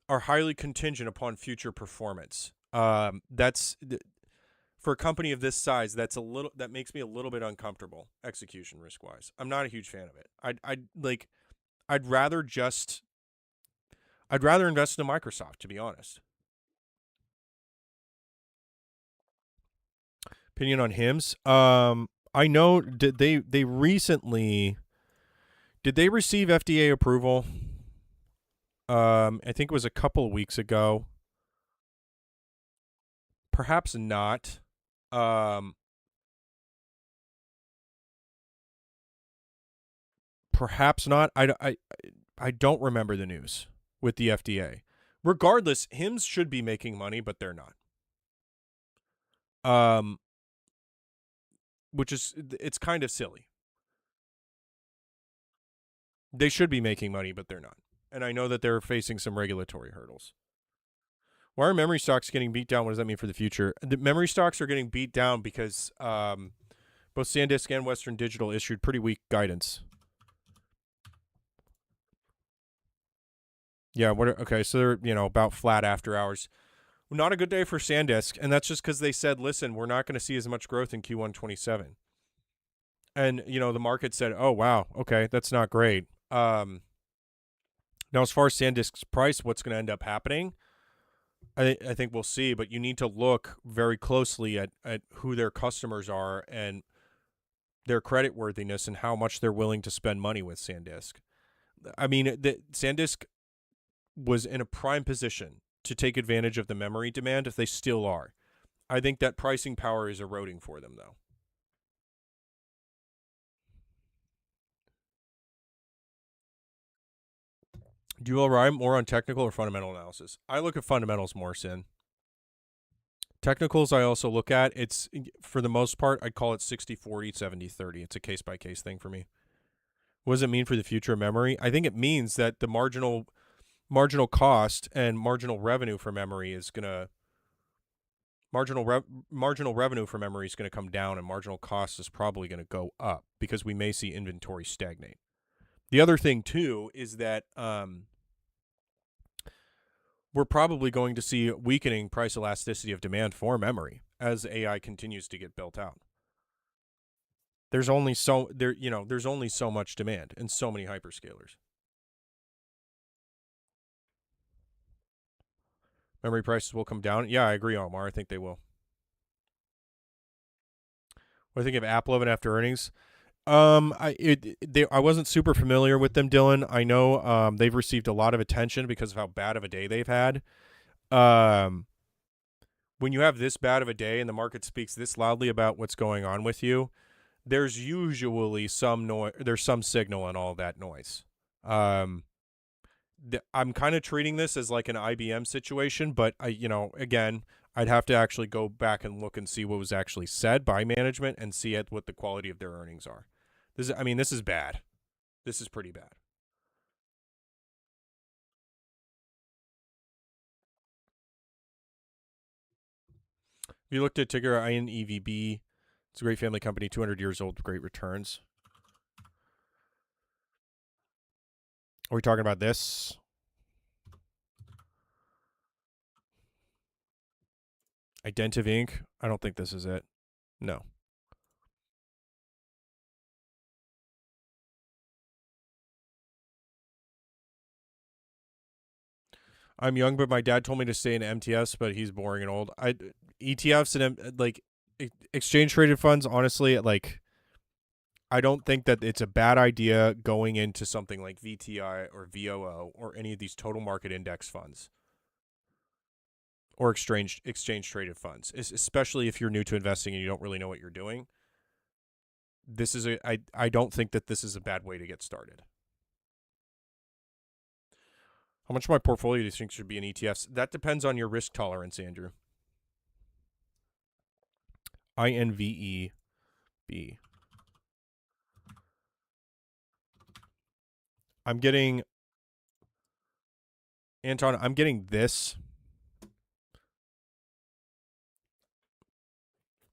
are highly contingent upon future performance. That's for a company of this size. That makes me a little bit uncomfortable execution risk wise. I'm not a huge fan of it. I'd rather invest in Microsoft, to be honest. Opinion on HIMS. I know did they recently receive FDA approval? I think it was a couple of weeks ago. Perhaps not. Perhaps not. I don't remember the news with the FDA. Regardless, HIMS should be making money, but they're not. Which is, it's kind of silly. They should be making money, but they're not. And I know that they're facing some regulatory hurdles. Why are memory stocks getting beat down? What does that mean for the future? The memory stocks are getting beat down because both SanDisk and Western Digital issued pretty weak guidance. Yeah, okay, so they're, about flat after hours. Not a good day for SanDisk, and that's just because they said, listen, we're not going to see as much growth in Q1 27. And, the market said, oh, wow, okay, that's not great. Now, as far as SanDisk's price, what's going to end up happening, I think we'll see, but you need to look very closely at who their customers are and their creditworthiness and how much they're willing to spend money with SanDisk. I mean, SanDisk was in a prime position to take advantage of the memory demand if they still are. I think that pricing power is eroding for them, though. Do you rely more on technical or fundamental analysis? I look at fundamentals more, Sin. Technicals I also look at. It's, for the most part, I'd call it 60-40, 70-30. It's a case-by-case thing for me. What does it mean for the future of memory? I think it means that the marginal cost and marginal revenue for memory is going to marginal revenue for memory is going to come down, and marginal cost is probably going to go up because we may see inventory stagnate. The other thing too is that we're probably going to see weakening price elasticity of demand for memory as AI continues to get built out. There's only so much demand and so many hyperscalers. Memory prices will come down. Yeah, I agree, Omar. I think they will. What do you think of AppLovin after earnings? I wasn't super familiar with them, Dylan. I know they've received a lot of attention because of how bad of a day they've had. When you have this bad of a day and the market speaks this loudly about what's going on with you, there's usually some noise. There's some signal in all that noise. I'm kind of treating this as like an IBM situation, but again, I'd have to actually go back and look and see what was actually said by management and see what the quality of their earnings are. This is bad. This is pretty bad. If you looked at ticker INEVB, it's a great family company, 200 years old, great returns. Are we talking about this? Identiv Inc. I don't think this is it. No. I'm young, but my dad told me to stay in MTS, but he's boring and old. ETFs and like exchange traded funds, honestly, like I don't think that it's a bad idea going into something like VTI or VOO or any of these total market index funds or exchange traded funds, especially if you're new to investing and you don't really know what you're doing. I don't think that this is a bad way to get started. How much of my portfolio do you think should be in ETFs? That depends on your risk tolerance, Andrew. INVEB. I'm getting this.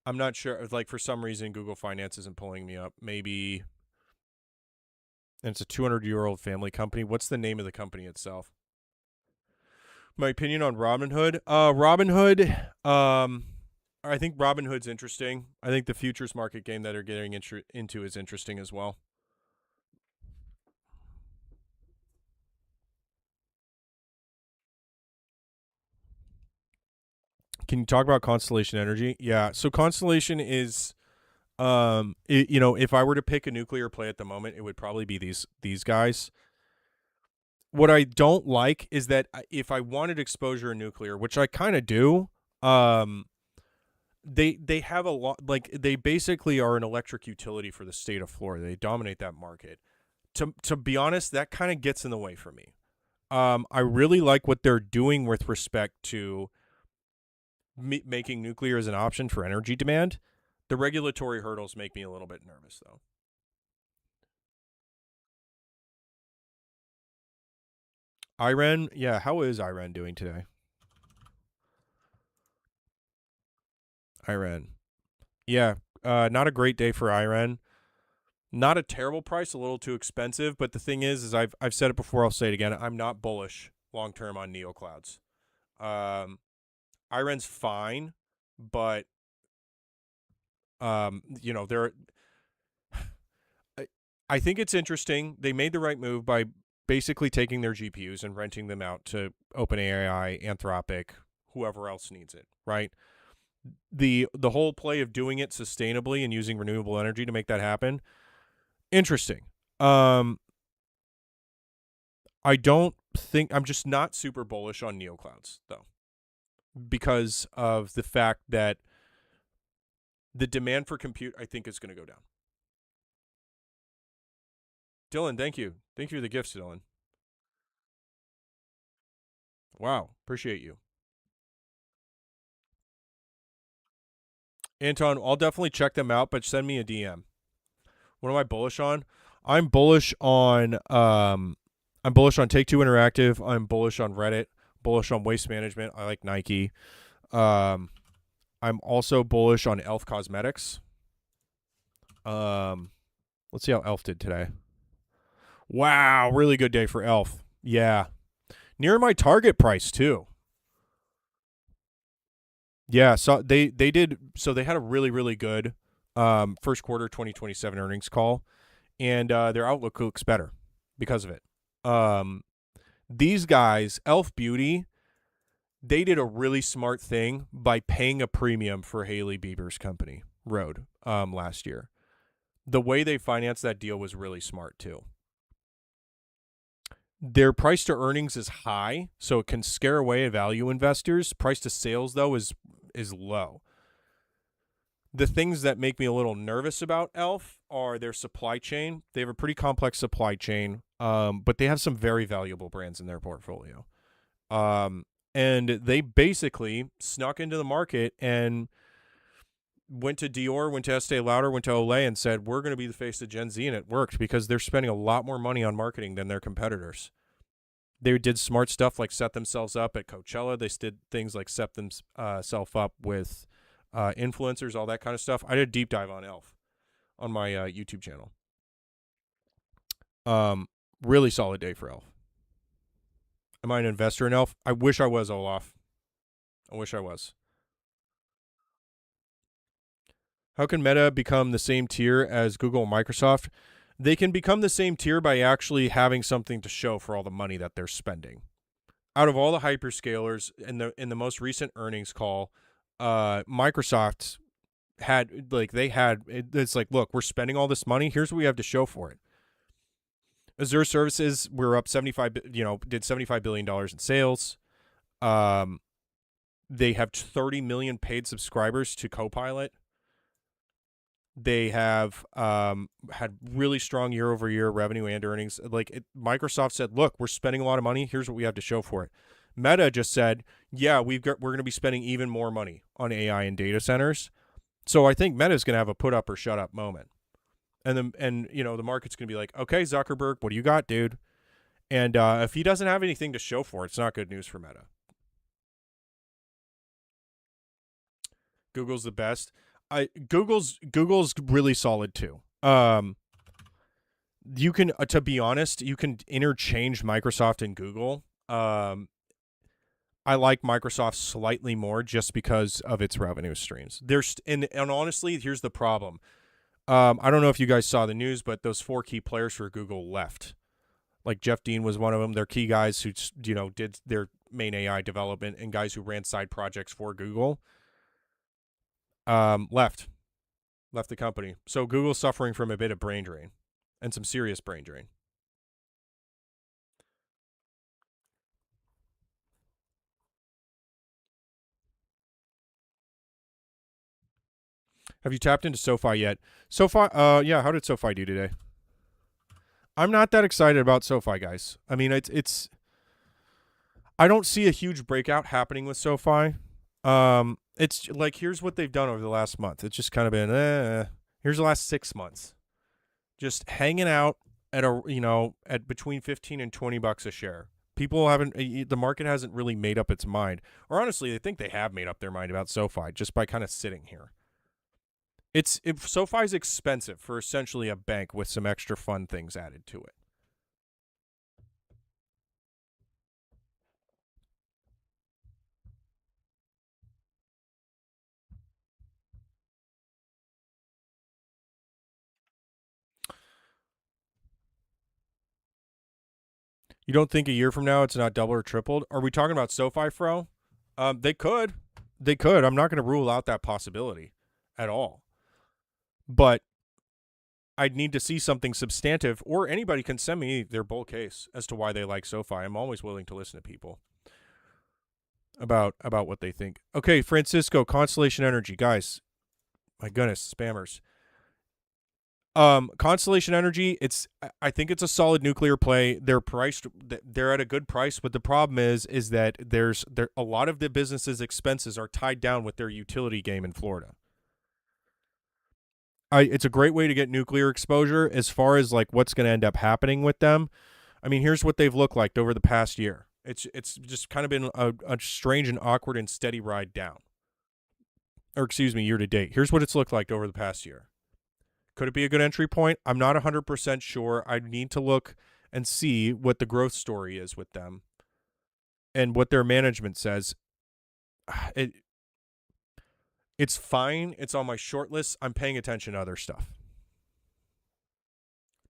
I'm not sure. Like, for some reason, Google Finance isn't pulling me up. Maybe. And it's a 200-year-old family company. What's the name of the company itself? My opinion on Robinhood. Robinhood. I think Robinhood's interesting. I think the futures market game that they're getting into is interesting as well. Can you talk about Constellation Energy? Yeah. So Constellation is, if I were to pick a nuclear play at the moment, it would probably be these guys. What I don't like is that if I wanted exposure in nuclear, which I kind of do, they have a lot. Like, they basically are an electric utility for the state of Florida. They dominate that market. To be honest, that kind of gets in the way for me. I really like what they're doing with respect to making nuclear as an option for energy demand. The regulatory hurdles make me a little bit nervous, though. IREN, yeah, how is IREN doing today? IREN. Yeah, not a great day for IREN. Not a terrible price, a little too expensive, but the thing is I've said it before, I'll say it again. I'm not bullish long term on neoclouds. IREN's fine, but they're I think it's interesting. They made the right move by basically taking their GPUs and renting them out to OpenAI, Anthropic, whoever else needs it, right? The whole play of doing it sustainably and using renewable energy to make that happen, interesting. I'm just not super bullish on neoclouds, though, because of the fact that the demand for compute, I think, is going to go down. Dylan, thank you. Thank you for the gifts, Dylan. Wow, appreciate you. Anton, I'll definitely check them out, but send me a DM. What am I bullish on? I'm bullish on Take Two Interactive. I'm bullish on Reddit. Bullish on Waste Management. I like Nike. I'm also bullish on Elf Cosmetics. Let's see how Elf did today. Wow, really good day for Elf. Yeah. Near my target price, too. Yeah, so they did. So they had a really really good first quarter 2027 earnings call, and their outlook looks better because of it. Um, these guys, Elf Beauty, they did a really smart thing by paying a premium for Haley Bieber's company, Rode, last year. The way they financed that deal was really smart too. Their price to earnings is high, so it can scare away value investors. Price to sales though is low. The things that make me a little nervous about Elf are their supply chain. They have a pretty complex supply chain, but they have some very valuable brands in their portfolio. And they basically snuck into the market and went to Dior, went to Estee Lauder, went to Olay, and said, we're going to be the face of Gen Z, and it worked because they're spending a lot more money on marketing than their competitors. They did smart stuff like set themselves up at Coachella. They did things like set themselves up with influencers, all that kind of stuff. I did a deep dive on Elf on my YouTube channel. Really solid day for Elf. Am I an investor in Elf? I wish I was, Olaf. I wish I was. How can Meta become the same tier as Google and Microsoft? They can become the same tier by actually having something to show for all the money that they're spending. Out of all the hyperscalers in the most recent earnings call, Microsoft had it's like, look, we're spending all this money. Here's what we have to show for it. Azure services, we're up did $75 billion in sales. They have 30 million paid subscribers to Copilot. They have had really strong year-over-year revenue and earnings. Microsoft said, look, we're spending a lot of money. Here's what we have to show for it. Meta just said, yeah, we're going to be spending even more money on AI and data centers. So I think Meta is going to have a put up or shut up moment. And the market's going to be like, okay, Zuckerberg, what do you got, dude? And if he doesn't have anything to show for it, it's not good news for Meta. Google's the best. Google's really solid too. You can, to be honest, you can interchange Microsoft and Google. I like Microsoft slightly more just because of its revenue streams. And honestly, here's the problem. I don't know if you guys saw the news, but those 4 key players for Google left. Like Jeff Dean was one of them. They're key guys who did their main AI development and guys who ran side projects for Google. Left the company. So Google's suffering from a bit of brain drain and some serious brain drain. Have you tapped into SoFi yet? SoFi, yeah, how did SoFi do today? I'm not that excited about SoFi, guys. I mean, it's I don't see a huge breakout happening with SoFi. It's like, here's what they've done over the last month. It's just kind of been, here's the last 6 months. Just hanging out at between 15 and $20 a share. People the market hasn't really made up its mind. Or honestly, they think they have made up their mind about SoFi just by kind of sitting here. SoFi's expensive for essentially a bank with some extra fun things added to it. You don't think a year from now it's not double or tripled? Are we talking about SoFi, Fro? They could. I'm not going to rule out that possibility at all. But I'd need to see something substantive, or anybody can send me their bull case as to why they like SoFi. I'm always willing to listen to people about what they think. Okay, Francisco, Constellation Energy. Guys, my goodness, spammers. Constellation Energy, I think it's a solid nuclear play. They're at a good price, but the problem is that a lot of the business's expenses are tied down with their utility game in Florida. It's a great way to get nuclear exposure. As far as like what's going to end up happening with them, I mean, here's what they've looked like over the past year. It's just kind of been a strange and awkward and steady ride down. Or excuse me, year to date. Here's what it's looked like over the past year. Could it be a good entry point? I'm not 100% sure. I need to look and see what the growth story is with them and what their management says. It's fine. It's on my short list. I'm paying attention to other stuff.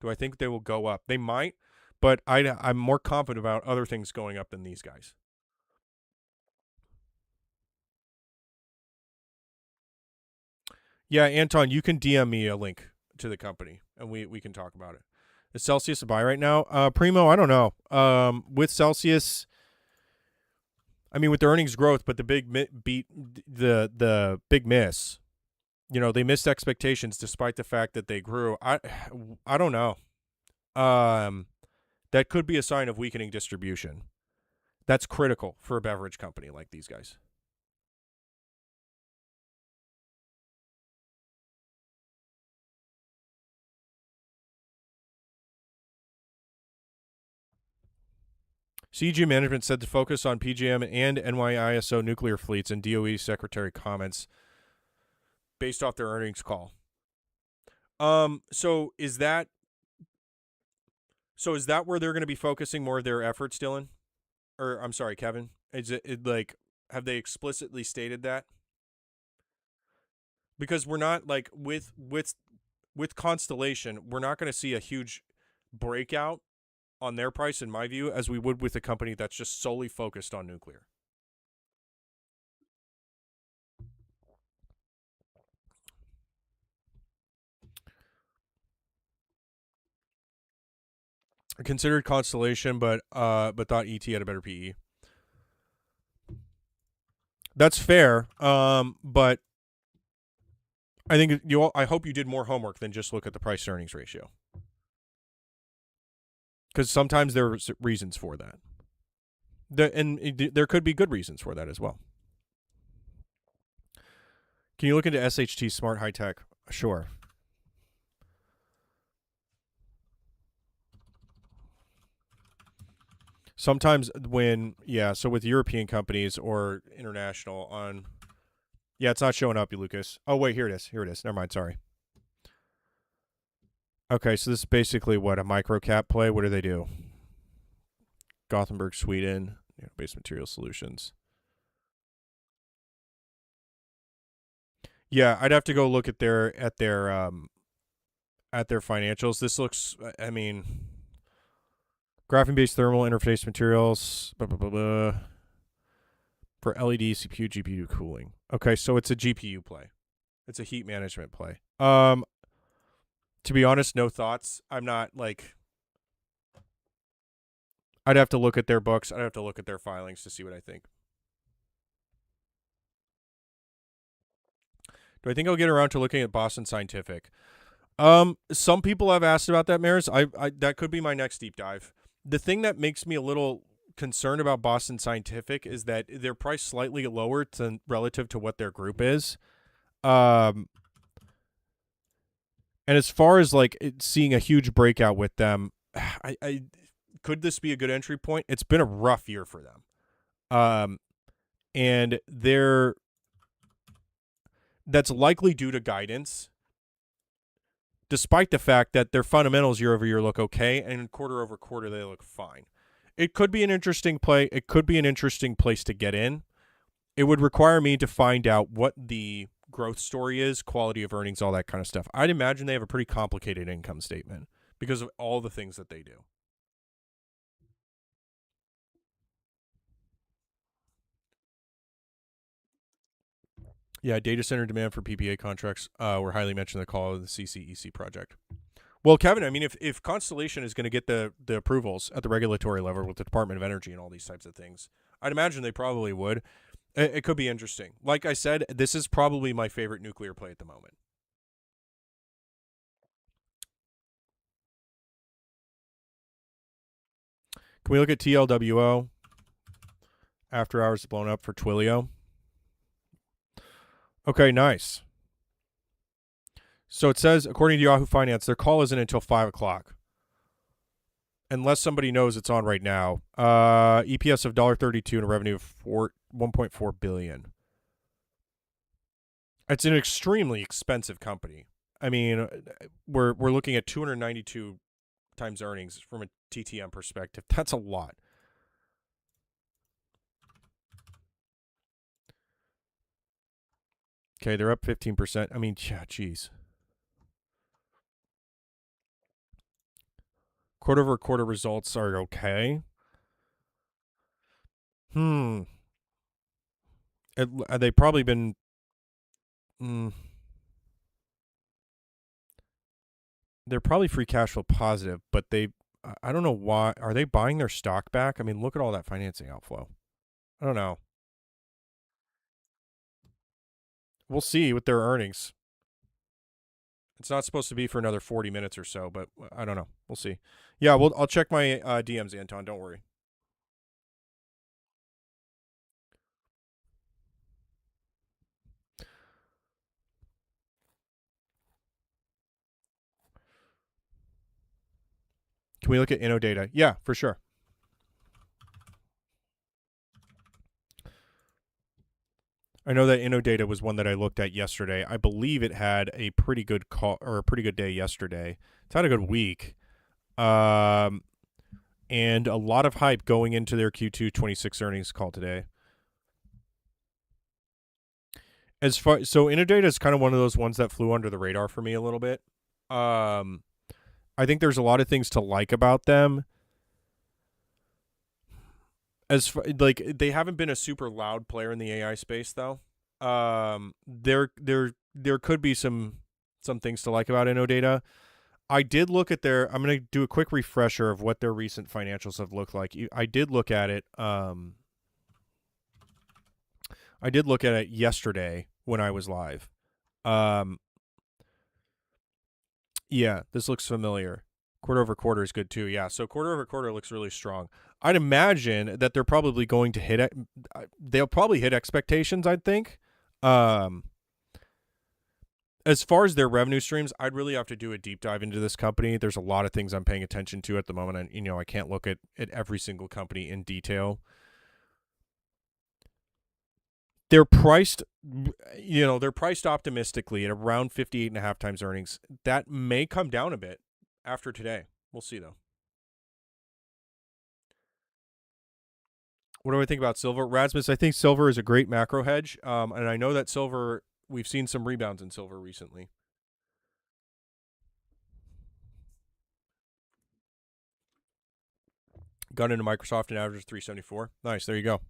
Do I think they will go up? They might, but I'm more confident about other things going up than these guys. Yeah, Anton, you can DM me a link to the company, and we can talk about it. Is Celsius a buy right now? Primo, I don't know. With Celsius, I mean, with the earnings growth, but the big beat, the big miss. You know, they missed expectations despite the fact that they grew. I don't know. That could be a sign of weakening distribution. That's critical for a beverage company like these guys. CG management said to focus on PJM and NYISO nuclear fleets, and DOE secretary comments based off their earnings call. So is that where they're going to be focusing more of their efforts, Dylan? Or I'm sorry, Kevin. Is it like, have they explicitly stated that? Because we're not like with Constellation, we're not going to see a huge breakout on their price, in my view, as we would with a company that's just solely focused on nuclear. Considered Constellation, but thought ET had a better PE. That's fair. But I think I hope you did more homework than just look at the price to earnings ratio, because sometimes there's reasons for that. And there could be good reasons for that as well. Can you look into SHT Smart High Tech? Sure. Sometimes so with European companies or international on, it's not showing up, Lucas. Oh, wait, here it is. Never mind, sorry. Okay, so this is basically what, a micro cap play? What do they do? Gothenburg, Sweden, Base Material Solutions. Yeah, I'd have to go look at their financials. This looks, I mean, graphene-based thermal interface materials for LED, CPU, GPU cooling. Okay, so it's a GPU play. It's a heat management play. To be honest, no thoughts. I'm not like. I'd have to look at their books. I'd have to look at their filings to see what I think. Do I think I'll get around to looking at Boston Scientific? Some people have asked about that, Maris. I that could be my next deep dive. The thing that makes me a little concerned about Boston Scientific is that they're priced slightly lower relative to what their group is. And as far as like seeing a huge breakout with them, I could this be a good entry point? It's been a rough year for them. And that's likely due to guidance, despite the fact that their fundamentals year over year look okay, and quarter over quarter they look fine. It could be an interesting play. It could be an interesting place to get in. It would require me to find out what the growth story is, quality of earnings, all that kind of stuff. I'd imagine they have a pretty complicated income statement because of all the things that they do. Yeah, data center demand for PPA contracts were highly mentioned in the call of the CCEC project. Well, Kevin, I mean, if Constellation is going to get the approvals at the regulatory level with the Department of Energy and all these types of things, I'd imagine they probably would. It could be interesting. Like I said, this is probably my favorite nuclear play at the moment. Can we look at TLWO? After hours blown up for Twilio. Okay, nice. So it says, according to Yahoo Finance, their call isn't until 5 o'clock. Unless somebody knows it's on right now. EPS of $1.32 and a revenue of $1.4 billion. It's an extremely expensive company. I mean, we're looking at 292 times earnings from a TTM perspective. That's a lot. Okay, they're up 15%. I mean, yeah, geez. Quarter-over-quarter results are okay. They've probably been... they're probably free cash flow positive, but I don't know why. Are they buying their stock back? I mean, look at all that financing outflow. I don't know. We'll see with their earnings. It's not supposed to be for another 40 minutes or so, but I don't know. We'll see. Yeah, I'll check my DMs, Anton. Don't worry. Can we look at InnoData? Yeah, for sure. I know that InnoData was one that I looked at yesterday. I believe it had a pretty good call or a pretty good day yesterday. It's had a good week. And a lot of hype going into their Q2 26 earnings call today. So InnoData is kind of one of those ones that flew under the radar for me a little bit. I think there's a lot of things to like about them. They haven't been a super loud player in the AI space though. There could be some things to like about InnoData. I did look at I'm going to do a quick refresher of what their recent financials have looked like. I did look at it. I did look at it yesterday when I was live. Yeah, this looks familiar. Quarter over quarter is good too. Yeah, so quarter over quarter looks really strong. I'd imagine that they're probably going to hit it. They'll probably hit expectations, I'd think. As far as their revenue streams, I'd really have to do a deep dive into this company. There's a lot of things I'm paying attention to at the moment, and I can't look at every single company in detail. They're priced, they're priced optimistically at around 58.5 times earnings. That may come down a bit after today. We'll see, though. What do I think about silver? Rasmus, I think silver is a great macro hedge, and I know that silver, we've seen some rebounds in silver recently. Got into Microsoft and averaged 374. Nice, there you go.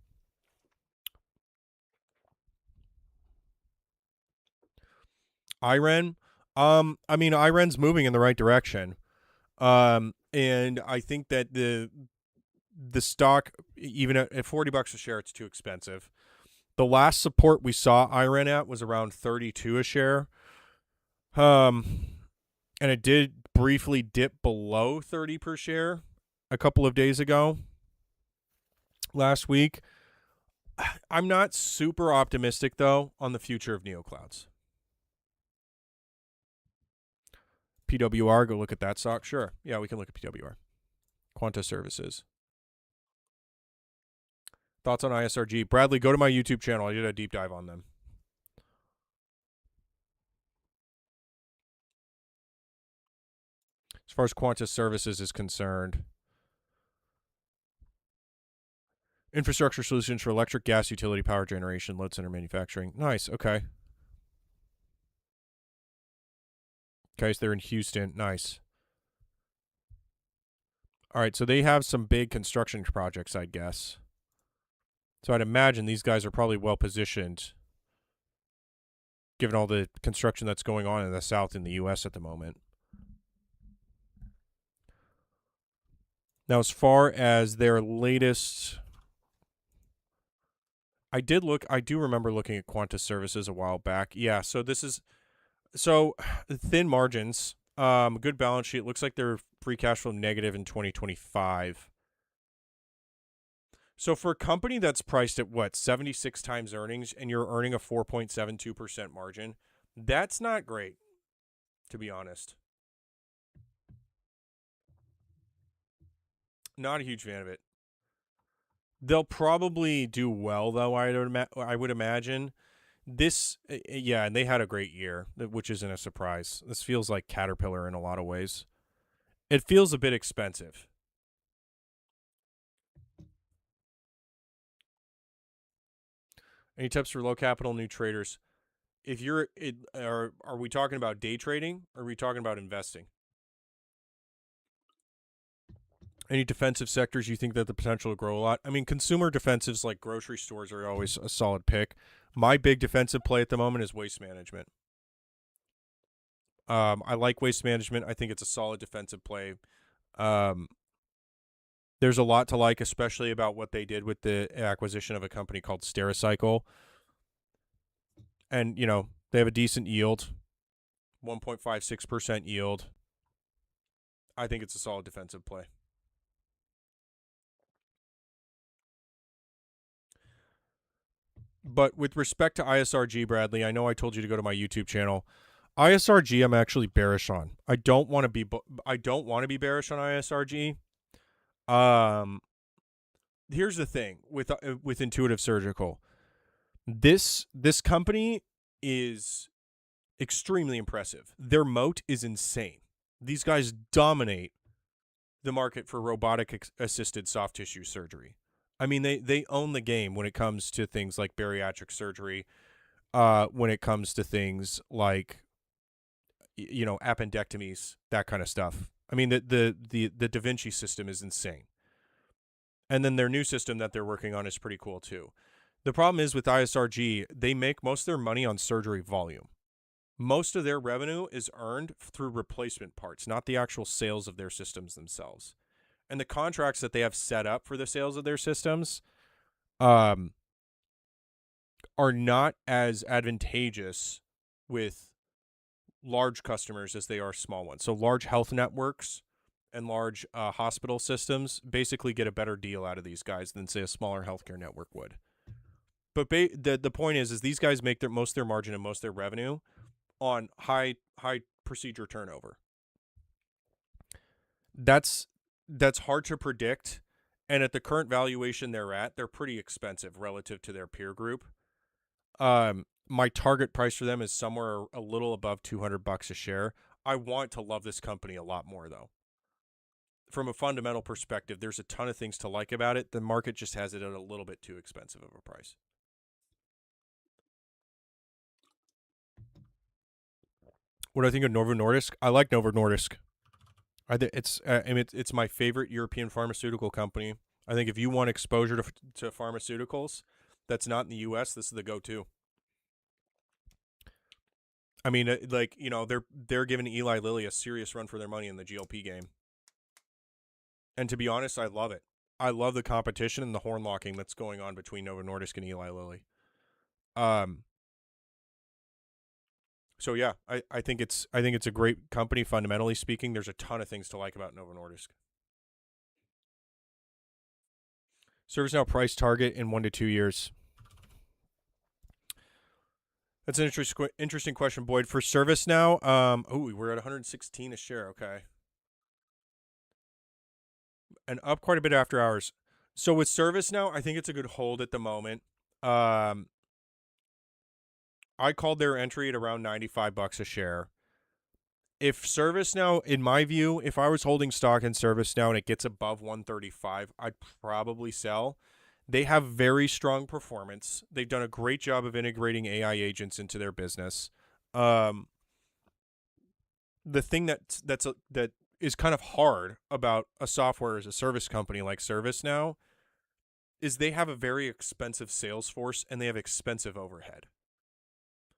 IREN, I mean, IREN's moving in the right direction. And I think that the stock, even at $40 a share, it's too expensive. The last support we saw IREN at was around 32 a share. And it did briefly dip below 30 per share a couple of days ago. Last week. I'm not super optimistic, though, on the future of neoclouds. PWR, go look at that stock. Sure. Yeah, we can look at PWR. Quanta Services. Thoughts on ISRG? Bradley, go to my YouTube channel. I did a deep dive on them. As far as Quanta Services is concerned, infrastructure solutions for electric, gas, utility, power generation, load center manufacturing. Nice. Okay. Okay, so they're in Houston. Nice. All right, so they have some big construction projects, I guess. So I'd imagine these guys are probably well positioned, given all the construction that's going on in the South in the U.S. at the moment. Now, as far as their latest, I do remember looking at Quanta Services a while back. Yeah, so this is, thin margins, good balance sheet. Looks like they're free cash flow negative in 2025. So for a company that's priced at 76 times earnings and you're earning a 4.72% margin, that's not great, to be honest. Not a huge fan of it. They'll probably do well, though, I would imagine. And they had a great year, which isn't a surprise. This feels like Caterpillar in a lot of ways. It feels a bit expensive. Any tips for low capital new traders? if you're, are we talking about day trading or are we talking about investing? Any defensive sectors you think that the potential to grow a lot? I mean, consumer defensives like grocery stores are always a solid pick. My big defensive play at the moment is waste management. I like waste management. I think it's a solid defensive play. Um, there's a lot to like, especially about what they did with the acquisition of a company called Stericycle. And, you know, they have a decent yield, 1.56% yield. I think it's a solid defensive play. But with respect to ISRG, Bradley, I know I told you to go to my YouTube channel. ISRG, I'm actually bearish on. I don't want to be bearish on ISRG. Here's the thing with Intuitive Surgical. This company is extremely impressive. Their moat is insane. These guys dominate the market for robotic assisted soft tissue surgery. I mean, they own the game when it comes to things like bariatric surgery, when it comes to things like, you know, appendectomies, that kind of stuff. I mean, the Da Vinci system is insane. And then their new system that they're working on is pretty cool too. The problem is with ISRG, they make most of their money on surgery volume. Most of their revenue is earned through replacement parts, not the actual sales of their systems themselves. And the contracts that they have set up for the sales of their systems are not as advantageous with large customers as they are small ones. So large health networks and large hospital systems basically get a better deal out of these guys than, say, a smaller healthcare network would. But the point is these guys make most of their margin and most of their revenue on high procedure turnover. That's hard to predict, and at the current valuation they're pretty expensive relative to their peer group. My target price for them is somewhere a little above $200 a share. I want to love this company a lot more, though. From a fundamental perspective, there's a ton of things to like about it. The market just has it at a little bit too expensive of a price. What do I think of Novo Nordisk? I like Novo Nordisk. I think it's my favorite European pharmaceutical company. I think if you want exposure to pharmaceuticals that's not in the U.S., this is the go-to. I mean, like, you know, they're giving Eli Lilly a serious run for their money in the GLP game. And to be honest, I love it. I love the competition and the horn locking that's going on between Novo Nordisk and Eli Lilly. So yeah, I think it's a great company fundamentally speaking. There's a ton of things to like about Novo Nordisk. ServiceNow price target in 1 to 2 years. That's an interesting question, Boyd. For ServiceNow, we're at 116 a share. Okay, and up quite a bit after hours. So with ServiceNow, I think it's a good hold at the moment. I called their entry at around $95 a share. If ServiceNow, in my view, if I was holding stock in ServiceNow and it gets above 135, I'd probably sell. They have very strong performance. They've done a great job of integrating AI agents into their business. The thing that is kind of hard about a software as a service company like ServiceNow is they have a very expensive sales force and they have expensive overhead.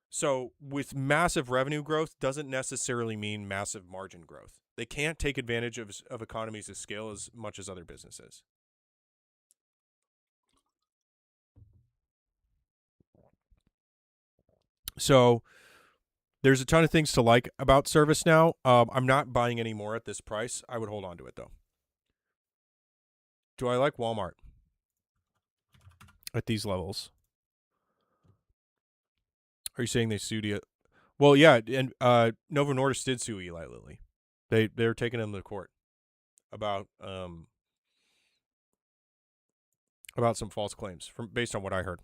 So with massive revenue growth doesn't necessarily mean massive margin growth. They can't take advantage of economies of scale as much as other businesses. So there's a ton of things to like about ServiceNow. I'm not buying any more at this price. I would hold on to it, though. Do I like Walmart at these levels? Are you saying they sued you? Well, yeah, and Novo Nordisk did sue Eli Lilly. They're taking him to court about some false claims based on what I heard.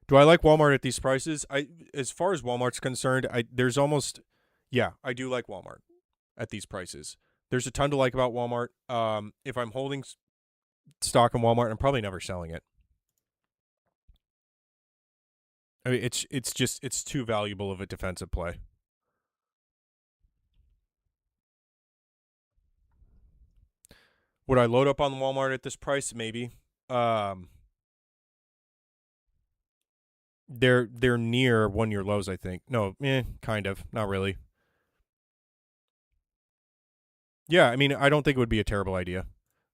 Do I like Walmart at these prices? As far as Walmart's concerned, I do like Walmart at these prices. There's a ton to like about Walmart. If I'm holding stock in Walmart, I'm probably never selling it. I mean, it's too valuable of a defensive play. Would I load up on Walmart at this price? Maybe. They're near 1-year lows, I think. No, kind of, not really. Yeah, I mean, I don't think it would be a terrible idea.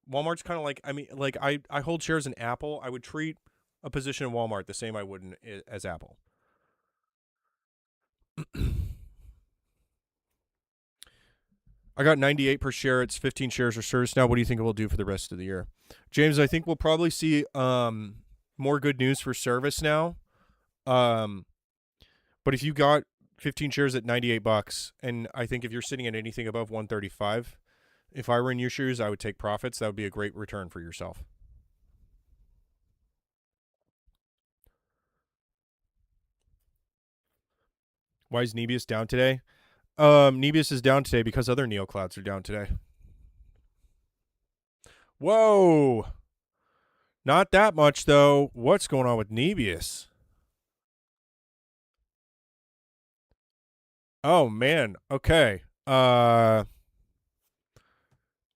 Walmart's kind of like, I mean, like I hold shares in Apple. I would treat a position in Walmart the same I would as Apple. I got 98 per share. It's 15 shares for ServiceNow. What do you think it will do for the rest of the year? James, I think we'll probably see more good news for ServiceNow. But if you got 15 shares at $98, and I think if you're sitting at anything above 135, if I were in your shoes, I would take profits. That would be a great return for yourself. Why is Nebius down today? Nebius is down today because other neoclouds are down today. Whoa. Not that much, though. What's going on with Nebius? Oh, man. Okay. I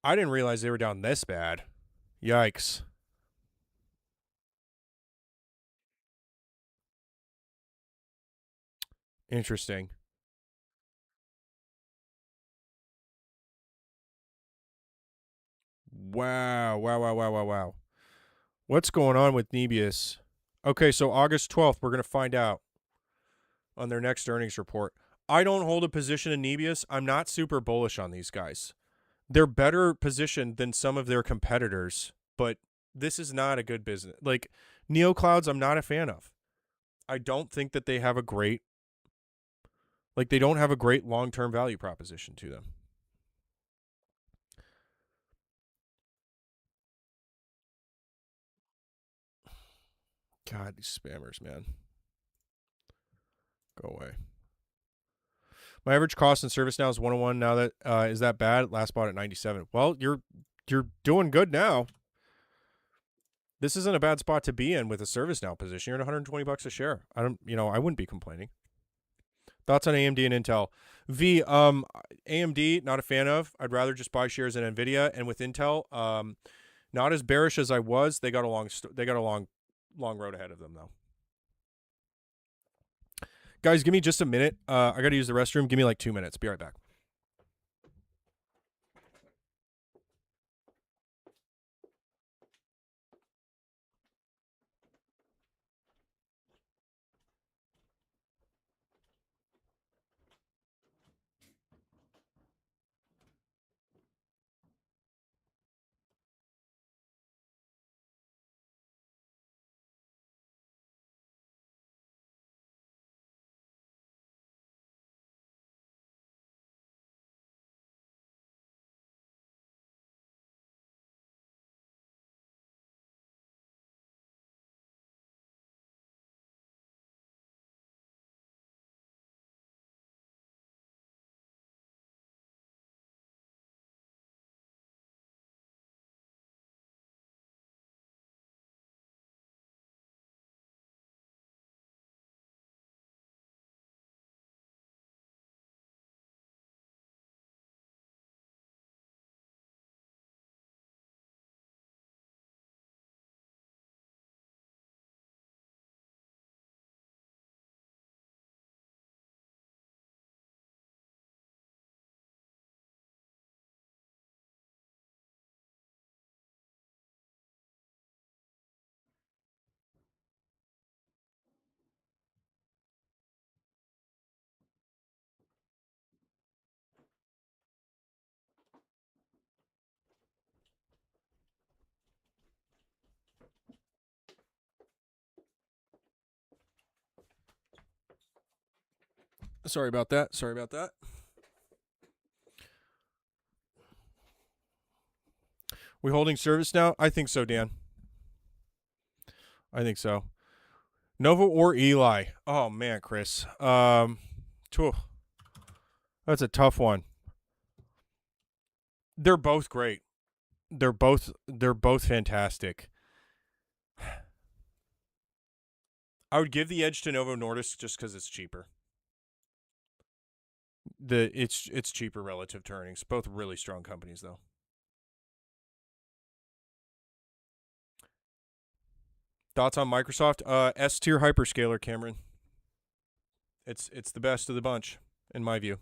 didn't realize they were down this bad. Yikes. Interesting. Wow. What's going on with Nebius? Okay, so August 12th, we're going to find out on their next earnings report. I don't hold a position in Nebius. I'm not super bullish on these guys. They're better positioned than some of their competitors, but this is not a good business. Like, NeoClouds, I'm not a fan of. I don't think that they have a great, like, they don't have a great long-term value proposition to them. God, these spammers, man. Go away. My average cost in ServiceNow is 101. Now that is that bad? Last bought at 97. Well, you're doing good now. This isn't a bad spot to be in with a ServiceNow position. You're at $120 a share. I wouldn't be complaining. Thoughts on AMD and Intel? AMD, not a fan of. I'd rather just buy shares in Nvidia. And with Intel, not as bearish as I was. They got a long road ahead of them though. Guys, give me just a minute. I got to use the restroom. Give me like 2 minutes. Be right back. Sorry about that. We holding ServiceNow? I think so, Dan. I think so. Nova or Eli? Oh man, Chris. That's a tough one. They're both great. They're both fantastic. I would give the edge to Novo Nordisk just because it's cheaper. It's cheaper relative to earnings. Both really strong companies, though. Thoughts on Microsoft? S tier hyperscaler, Cameron. It's the best of the bunch, in my view.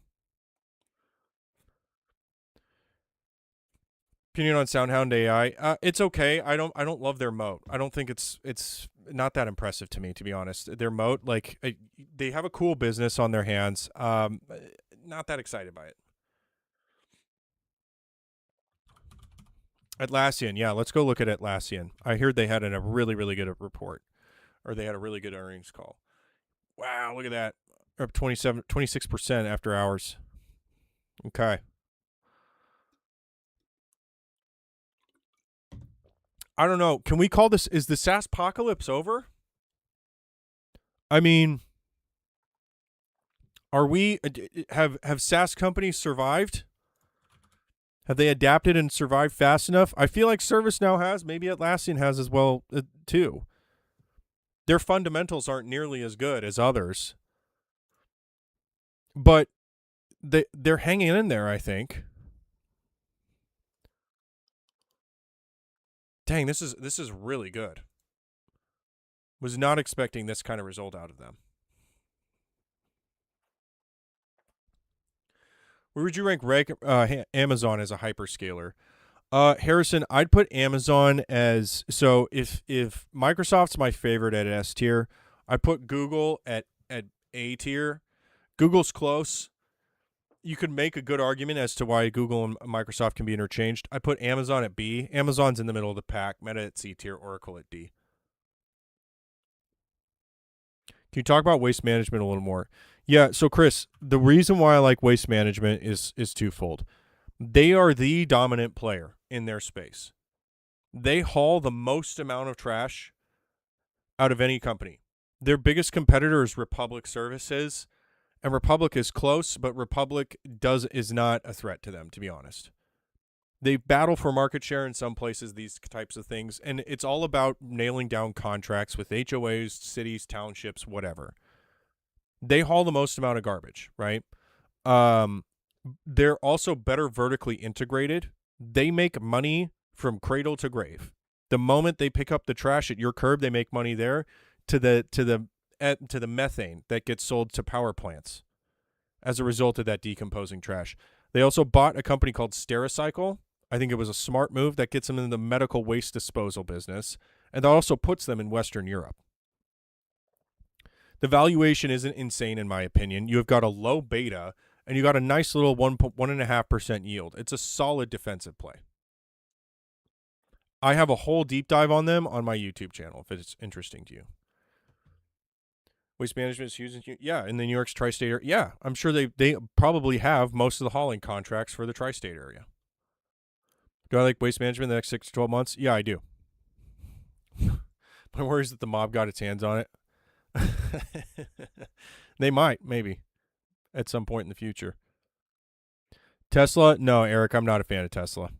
Opinion on SoundHound AI? It's okay. I don't love their moat. I don't think it's not that impressive to me, to be honest. Their moat, like they have a cool business on their hands. Not that excited by it. Atlassian, yeah, let's go look at Atlassian. I heard they had a really, really good report, or they had a really good earnings call. Wow, look at that. Up 26% after hours. Okay. I don't know. Can we call this, is the SaaS apocalypse over? I mean, are we, have SaaS companies survived? Have they adapted and survived fast enough? I feel like ServiceNow has. Maybe Atlassian has as well, too. Their fundamentals aren't nearly as good as others. But they're hanging in there, I think. Dang, this is really good. Was not expecting this kind of result out of them. Where would you rank Amazon as a hyperscaler? Harrison, I'd put Amazon as, so if Microsoft's my favorite at S tier, I put Google at A tier. Google's close. You could make a good argument as to why Google and Microsoft can be interchanged. I put Amazon at B. Amazon's in the middle of the pack. Meta at C tier. Oracle at D. Can you talk about waste management a little more? Yeah, so Chris, the reason why I like waste management is twofold. They are the dominant player in their space. They haul the most amount of trash out of any company. Their biggest competitor is Republic Services, and Republic is close, but Republic is not a threat to them, to be honest. They battle for market share in some places, these types of things, and it's all about nailing down contracts with HOAs, cities, townships, whatever. They haul the most amount of garbage, right? They're also better vertically integrated. They make money from cradle to grave. The moment they pick up the trash at your curb, they make money there to the methane that gets sold to power plants as a result of that decomposing trash. They also bought a company called Stericycle. I think it was a smart move that gets them in the medical waste disposal business, and that also puts them in Western Europe. The valuation isn't insane, in my opinion. You have got a low beta, and you got a nice little 1.5% yield. It's a solid defensive play. I have a whole deep dive on them on my YouTube channel if it's interesting to you. Waste management is using, yeah, in the New York's tri-state area. Yeah, I'm sure they probably have most of the hauling contracts for the tri-state area. Do I like waste management in the next 6 to 12 months? Yeah, I do. My worry is that the mob got its hands on it. They might, maybe, at some point in the future. Tesla? No, Eric, I'm not a fan of Tesla.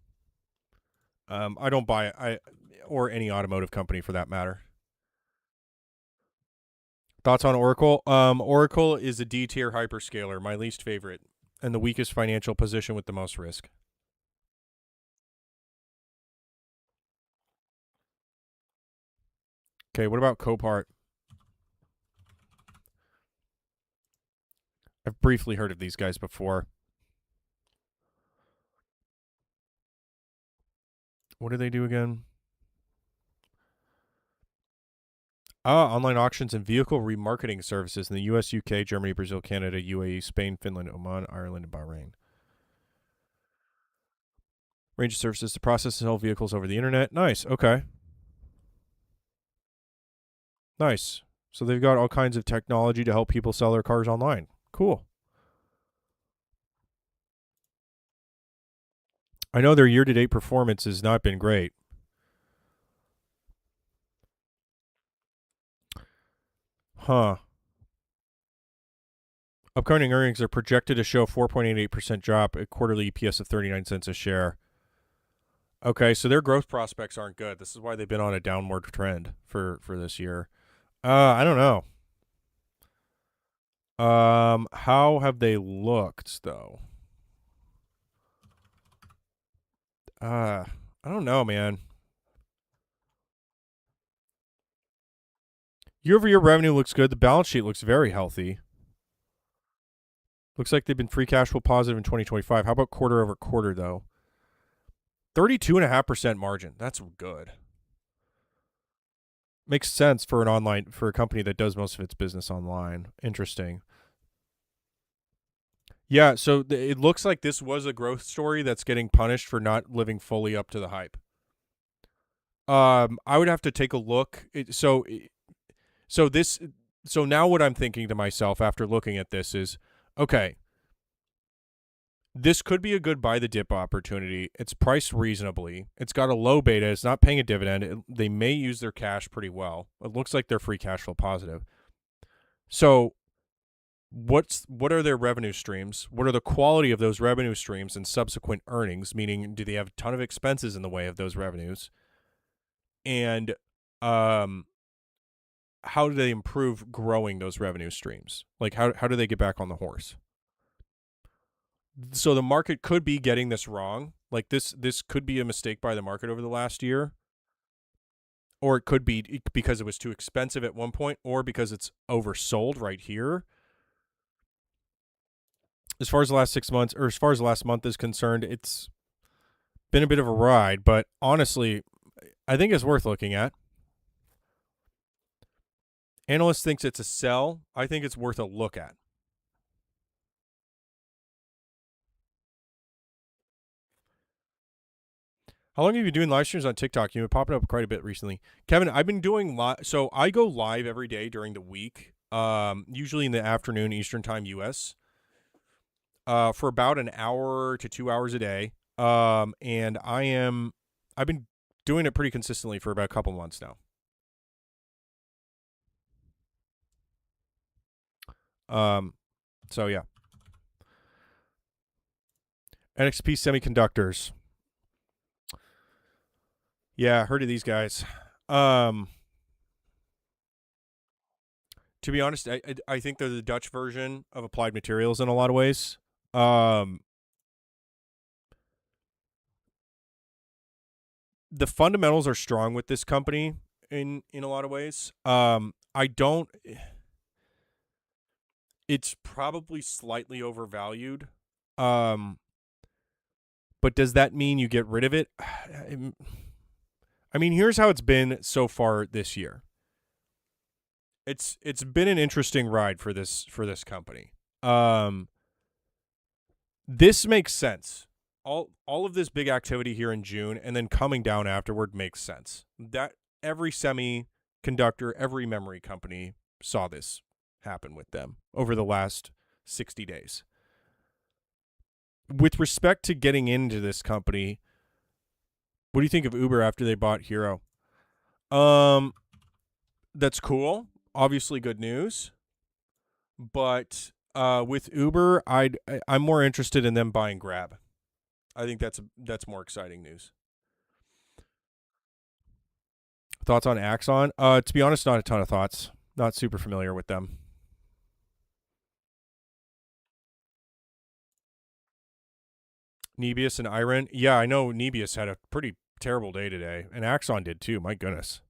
I don't buy it, or any automotive company for that matter. Thoughts on Oracle? Oracle is a D-tier hyperscaler, my least favorite, and the weakest financial position with the most risk. Okay, what about Copart? I've briefly heard of these guys before. What do they do again? Online auctions and vehicle remarketing services in the U.S., UK, Germany, Brazil, Canada, UAE, Spain, Finland, Oman, Ireland, and Bahrain. Range of services to process and sell vehicles over the internet. Nice. Okay. Nice. So they've got all kinds of technology to help people sell their cars online. Cool. I know their year-to-date performance has not been great. Huh. Upcoming earnings are projected to show 4.88% drop, a quarterly EPS of 39 cents a share. Okay, so their growth prospects aren't good. This is why they've been on a downward trend for this year. I don't know. How have they looked though? I don't know, man. Year-over-year revenue looks good. The balance sheet looks very healthy. Looks like they've been free cash flow positive in 2025. How about quarter over quarter though? 32.5% margin. That's good. Makes sense for a company that does most of its business online. Interesting. Yeah, so it looks like this was a growth story that's getting punished for not living fully up to the hype. I would have to take a look. So now what I'm thinking to myself after looking at this is, okay, this could be a good buy the dip opportunity. It's priced reasonably. It's got a low beta. It's not paying a dividend. They may use their cash pretty well. It looks like they're free cash flow positive. So what are their revenue streams? What are the quality of those revenue streams and subsequent earnings? Meaning, do they have a ton of expenses in the way of those revenues? And how do they improve growing those revenue streams? Like how do they get back on the horse? So the market could be getting this wrong. Like this could be a mistake by the market over the last year. Or it could be because it was too expensive at one point, or because it's oversold right here. As far as the last 6 months, or as far as the last month is concerned, it's been a bit of a ride, but honestly, I think it's worth looking at. Analyst thinks it's a sell. I think it's worth a look at. How long have you been doing live streams on TikTok? You've been popping up quite a bit recently. Kevin, I've been doing so I go live every day during the week, usually in the afternoon Eastern time US, for about an hour to 2 hours a day. And I've been doing it pretty consistently for about a couple months now. So yeah. NXP Semiconductors. Yeah, heard of these guys. To be honest, I think they're the Dutch version of Applied Materials in a lot of ways. The fundamentals are strong with this company in a lot of ways. I don't. It's probably slightly overvalued. But does that mean you get rid of it? I mean, here's how it's been so far this year. It's been an interesting ride for this company. This makes sense. All of this big activity here in June and then coming down afterward makes sense. That every semiconductor, every memory company saw this happen with them over the last 60 days. With respect to getting into this company, what do you think of Uber after they bought Hero? That's cool. Obviously good news. But with Uber, I'm more interested in them buying Grab. I think that's more exciting news. Thoughts on Axon? To be honest, not a ton of thoughts. Not super familiar with them. Nebius and Iron. Yeah, I know Nebius had a pretty terrible day today, and Axon did too. My goodness.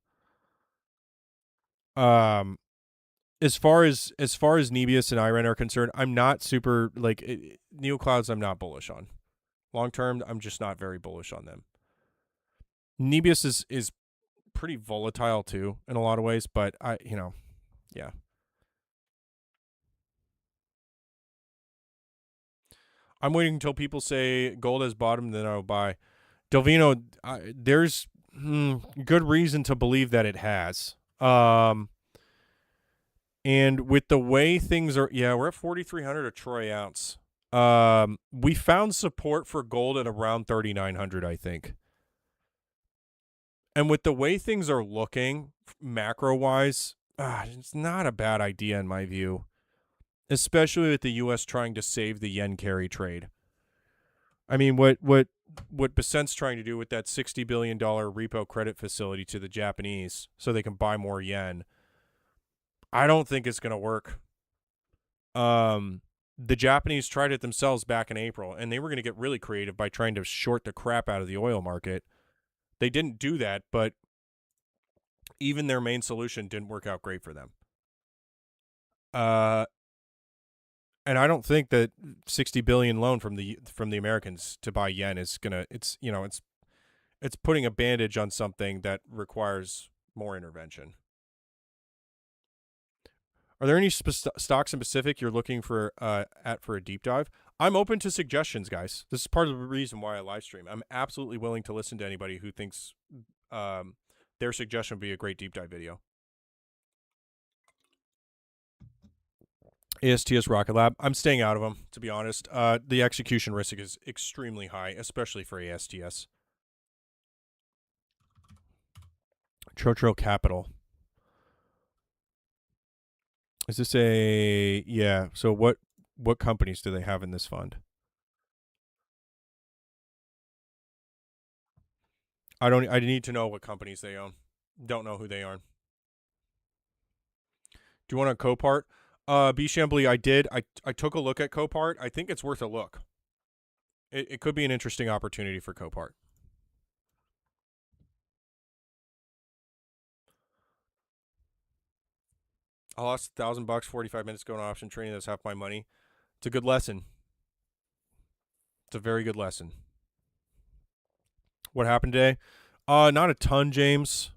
As far as Nebius and Iron are concerned, I'm not super NeoClouds. I'm not bullish on. Long term, I'm just not very bullish on them. Nebius is pretty volatile too in a lot of ways, but yeah. I'm waiting until people say gold has bottomed, then I'll buy. Delvino, there's good reason to believe that it has. And with the way things are, yeah, we're at 4,300 a troy ounce. We found support for gold at around 3,900, I think. And with the way things are looking, macro-wise, it's not a bad idea in my view, especially with the U.S. trying to save the yen carry trade. I mean, what Basent's trying to do with that $60 billion repo credit facility to the Japanese so they can buy more yen, I don't think it's going to work. The Japanese tried it themselves back in April, and they were going to get really creative by trying to short the crap out of the oil market. They didn't do that, but even their main solution didn't work out great for them. And I don't think that $60 billion loan from the Americans to buy yen is gonna. It's putting a bandage on something that requires more intervention. Are there any stocks in Pacific you're looking for for a deep dive? I'm open to suggestions, guys. This is part of the reason why I live stream. I'm absolutely willing to listen to anybody who thinks their suggestion would be a great deep dive video. ASTS Rocket Lab. I'm staying out of them, to be honest. The execution risk is extremely high, especially for ASTS. Trotro Capital. Is this a... Yeah, so what companies do they have in this fund? I need to know what companies they own. Don't know who they are. Do you want a Copart? B. Chambly, I did. I took a look at Copart. I think it's worth a look. It could be an interesting opportunity for Copart. I lost $1,000, 45 minutes ago in option trading. That's half my money. It's a good lesson. It's a very good lesson. What happened today? Not a ton, James.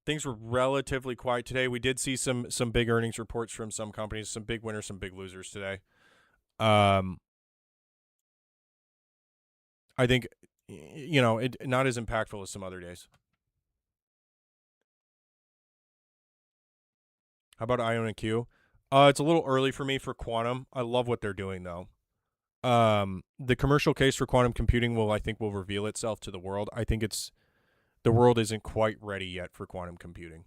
Things were relatively quiet today. We did see some big earnings reports from some companies, some big winners, some big losers today. I think, it not as impactful as some other days. How about IonQ? It's a little early for me for quantum. I love what they're doing, though. The commercial case for quantum computing will reveal itself to the world. I think the world isn't quite ready yet for quantum computing.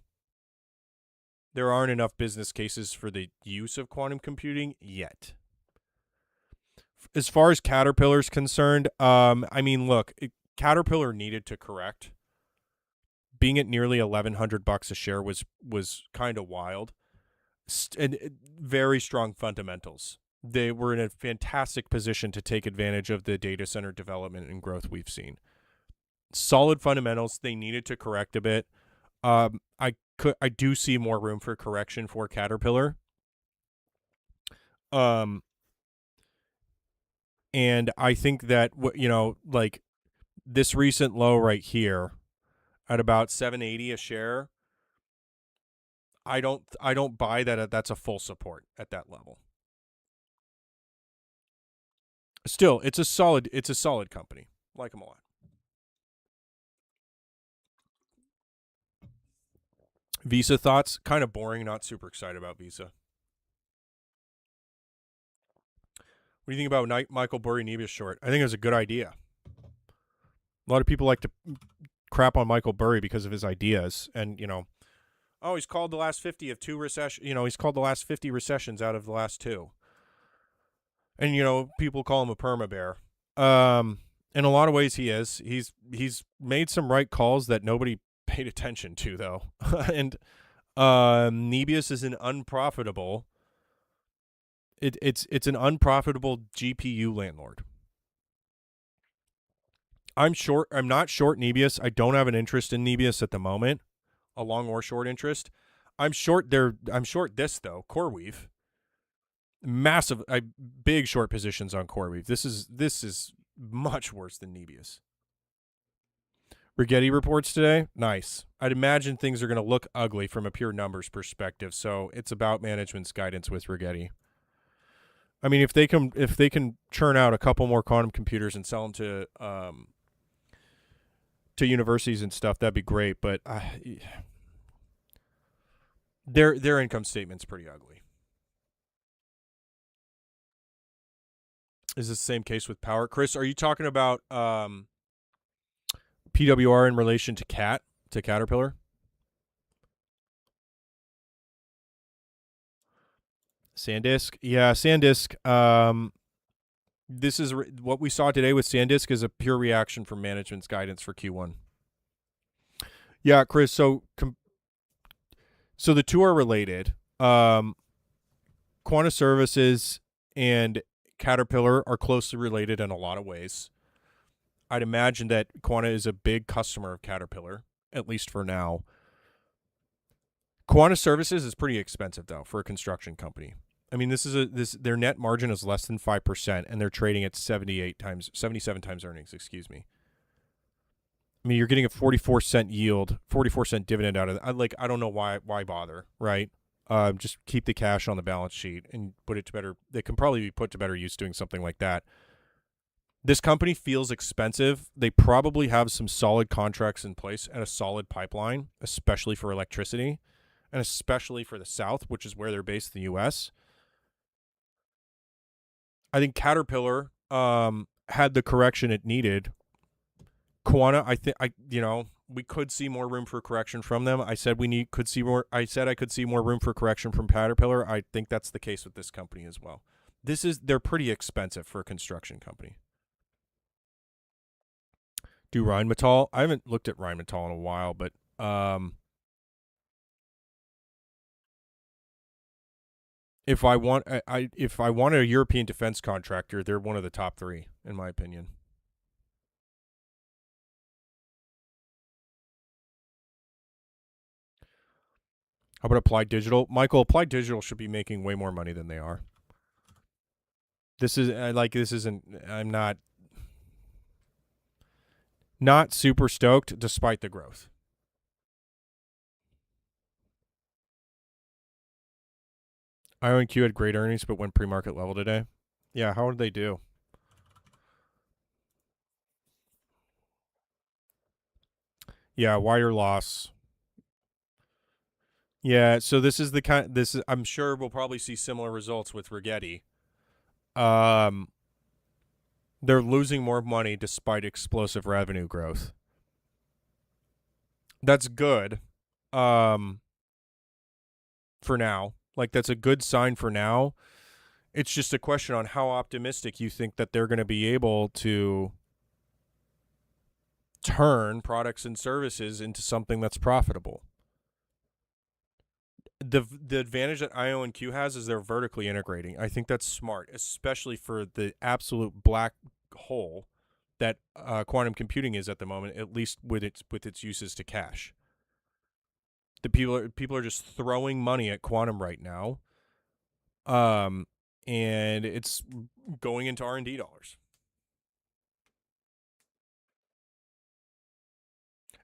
There aren't enough business cases for the use of quantum computing yet. As far as Caterpillar's concerned, look, Caterpillar needed to correct. Being at nearly $1,100 a share was kind of wild. And very strong fundamentals. They were in a fantastic position to take advantage of the data center development and growth we've seen. Solid fundamentals. They needed to correct a bit. I do see more room for correction for Caterpillar. And I think that this recent low right here at about $7.80 a share, I don't buy that that's a full support at that level. Still, it's a solid company. Like them a lot. Visa thoughts? Kind of boring, not super excited about Visa. What do you think about Michael Burry Nebius short? I think it was a good idea. A lot of people like to crap on Michael Burry because of his ideas, and he's called the last 50 of two recessions. He's called the last 50 recessions out of the last two. And people call him a perma bear. In a lot of ways, he is. He's made some right calls that nobody paid attention to, though. And Nebius is an unprofitable. It's an unprofitable GPU landlord. I'm not short Nebius. I don't have an interest in Nebius at the moment, a long or short interest. I'm short this though, CoreWeave. Massive, big short positions on CoreWeave. This is much worse than Nebius. Rigetti reports today. Nice. I'd imagine things are going to look ugly from a pure numbers perspective. So it's about management's guidance with Rigetti. I mean, if they can churn out a couple more quantum computers and sell them to universities and stuff, that'd be great. But their income statement's pretty ugly. Is this the same case with power? Chris, are you talking about PWR in relation to Caterpillar? SanDisk? Yeah, SanDisk. This is what we saw today with SanDisk is a pure reaction from management's guidance for Q1. Yeah, Chris, so the two are related. Quanta Services and Caterpillar are closely related in a lot of ways. I'd imagine that Quanta is a big customer of Caterpillar, at least for now. Quanta Services is pretty expensive though for a construction company. I mean, their net margin is less than 5%, and they're trading at 77 times earnings. Excuse me. I mean, you're getting a 44-cent yield, 44-cent dividend out of it. I don't know why bother, right? Just keep the cash on the balance sheet and put it to better. They can probably be put to better use doing something like that. This company feels expensive. They probably have some solid contracts in place and a solid pipeline, especially for electricity and especially for the South, which is where they're based in the U.S. I think Caterpillar had the correction it needed. Quanta, we could see more room for correction from them. I said could see more. I said I could see more room for correction from Caterpillar. I think that's the case with this company as well. They're pretty expensive for a construction company. Do Rheinmetall? I haven't looked at Rheinmetall in a while, but if I want a European defense contractor, they're one of the top 3 in my opinion. How about Applied Digital? Michael, Applied Digital should be making way more money than they are. I'm not super stoked despite the growth. IonQ had great earnings but went pre-market level today. Yeah, how did they do? Yeah, wider loss. Yeah, so this is I'm sure we'll probably see similar results with Rigetti. They're losing more money despite explosive revenue growth. That's good. For now. Like, that's a good sign for now. It's just a question on how optimistic you think that they're going to be able to turn products and services into something that's profitable. The advantage that IonQ has is they're vertically integrating. I think that's smart, especially for the absolute black hole that quantum computing is at the moment, at least with its uses to cash. The people are just throwing money at quantum right now, and it's going into R&D dollars.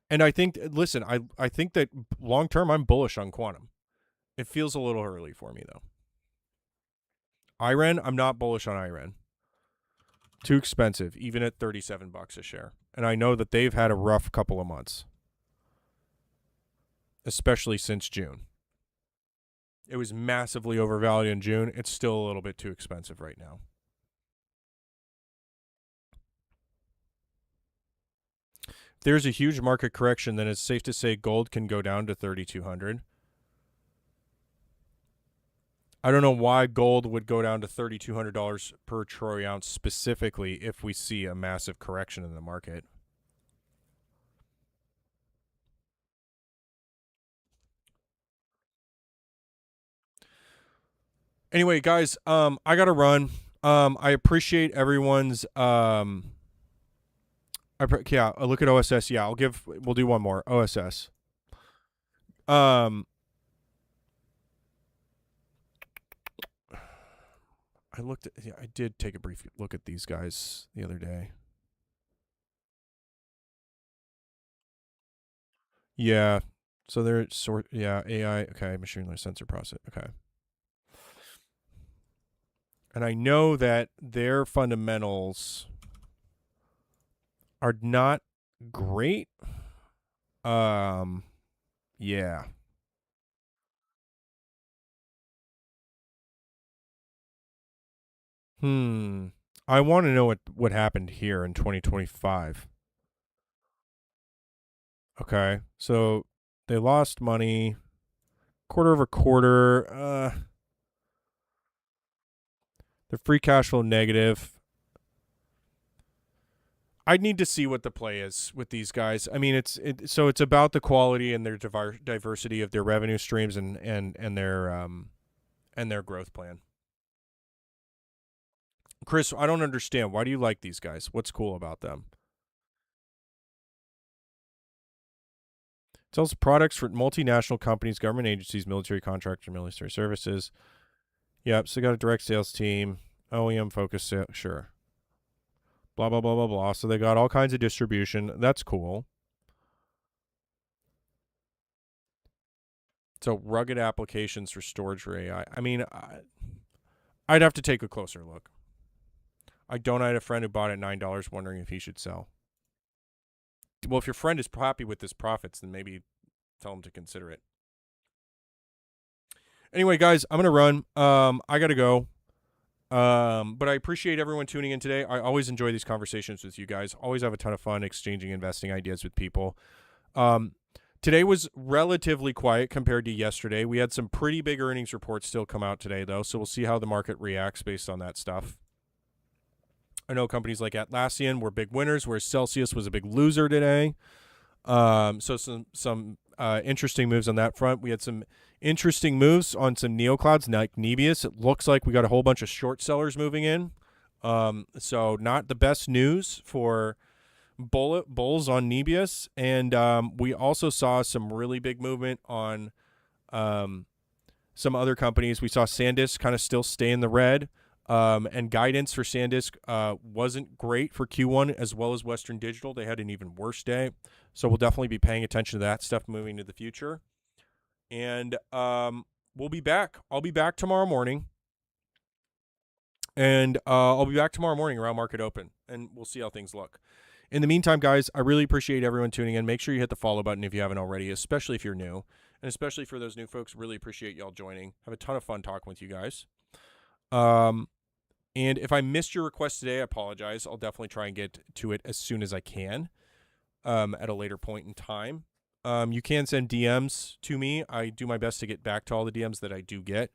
And I think, listen, I think that long term I'm bullish on quantum. It feels a little early for me though. IREN, I'm not bullish on IREN. Too expensive, even at $37 a share. And I know that they've had a rough couple of months, especially since June. It was massively overvalued in June. It's still a little bit too expensive right now. If there's a huge market correction, then it's safe to say gold can go down to 3,200. I don't know why gold would go down to $3,200 per troy ounce specifically if we see a massive correction in the market. Anyway, guys, I gotta run. I appreciate everyone's. Look at OSS. Yeah, we'll do one more OSS. I did take a brief look at these guys the other day. Yeah. So they're AI, okay, machine learning sensor process. Okay. And I know that their fundamentals are not great. Yeah. I want to know what happened here in 2025. Okay. So they lost money quarter over quarter. Their free cash flow negative. I'd need to see what the play is with these guys. I mean, so it's about the quality and their diversity of their revenue streams and their growth plan. Chris, I don't understand. Why do you like these guys? What's cool about them? It sells products for multinational companies, government agencies, military contractors, military services. Yep, so got a direct sales team, OEM focus, sure. Blah, blah, blah, blah, blah. So they got all kinds of distribution. That's cool. So rugged applications for storage for AI. I mean, I'd have to take a closer look. I had a friend who bought at $9 wondering if he should sell. Well, if your friend is happy with his profits, then maybe tell him to consider it. Anyway, guys, I'm going to run. I got to go. But I appreciate everyone tuning in today. I always enjoy these conversations with you guys. Always have a ton of fun exchanging investing ideas with people. Today was relatively quiet compared to yesterday. We had some pretty big earnings reports still come out today, though, so we'll see how the market reacts based on that stuff. I know companies like Atlassian were big winners, whereas Celsius was a big loser today. So some interesting moves on that front. We had some interesting moves on some neoclouds like Nebius. It looks like we got a whole bunch of short sellers moving in. So not the best news for bulls on Nebius. And we also saw some really big movement on some other companies. We saw SanDisk kind of still stay in the red. And guidance for SanDisk wasn't great for Q1 as well as Western Digital. They had an even worse day. So we'll definitely be paying attention to that stuff moving into the future. And we'll be back. I'll be back tomorrow morning. And I'll be back tomorrow morning around market open. And we'll see how things look. In the meantime, guys, I really appreciate everyone tuning in. Make sure you hit the follow button if you haven't already, especially if you're new. And especially for those new folks, really appreciate y'all joining. Have a ton of fun talking with you guys. And if I missed your request today, I apologize. I'll definitely try and get to it as soon as I can at a later point in time. You can send DMs to me. I do my best to get back to all the DMs that I do get.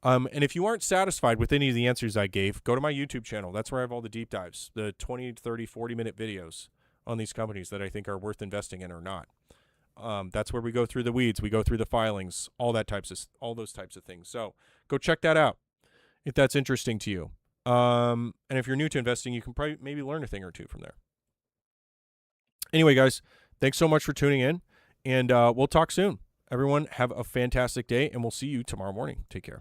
And if you aren't satisfied with any of the answers I gave, go to my YouTube channel. That's where I have all the deep dives, the 20, 30, 40-minute videos on these companies that I think are worth investing in or not. That's where we go through the weeds. We go through the filings, all those types of things. So go check that out if that's interesting to you. And if you're new to investing, you can probably maybe learn a thing or two from there. Anyway, guys, thanks so much for tuning in, and we'll talk soon. Everyone, have a fantastic day, and we'll see you tomorrow morning. Take care.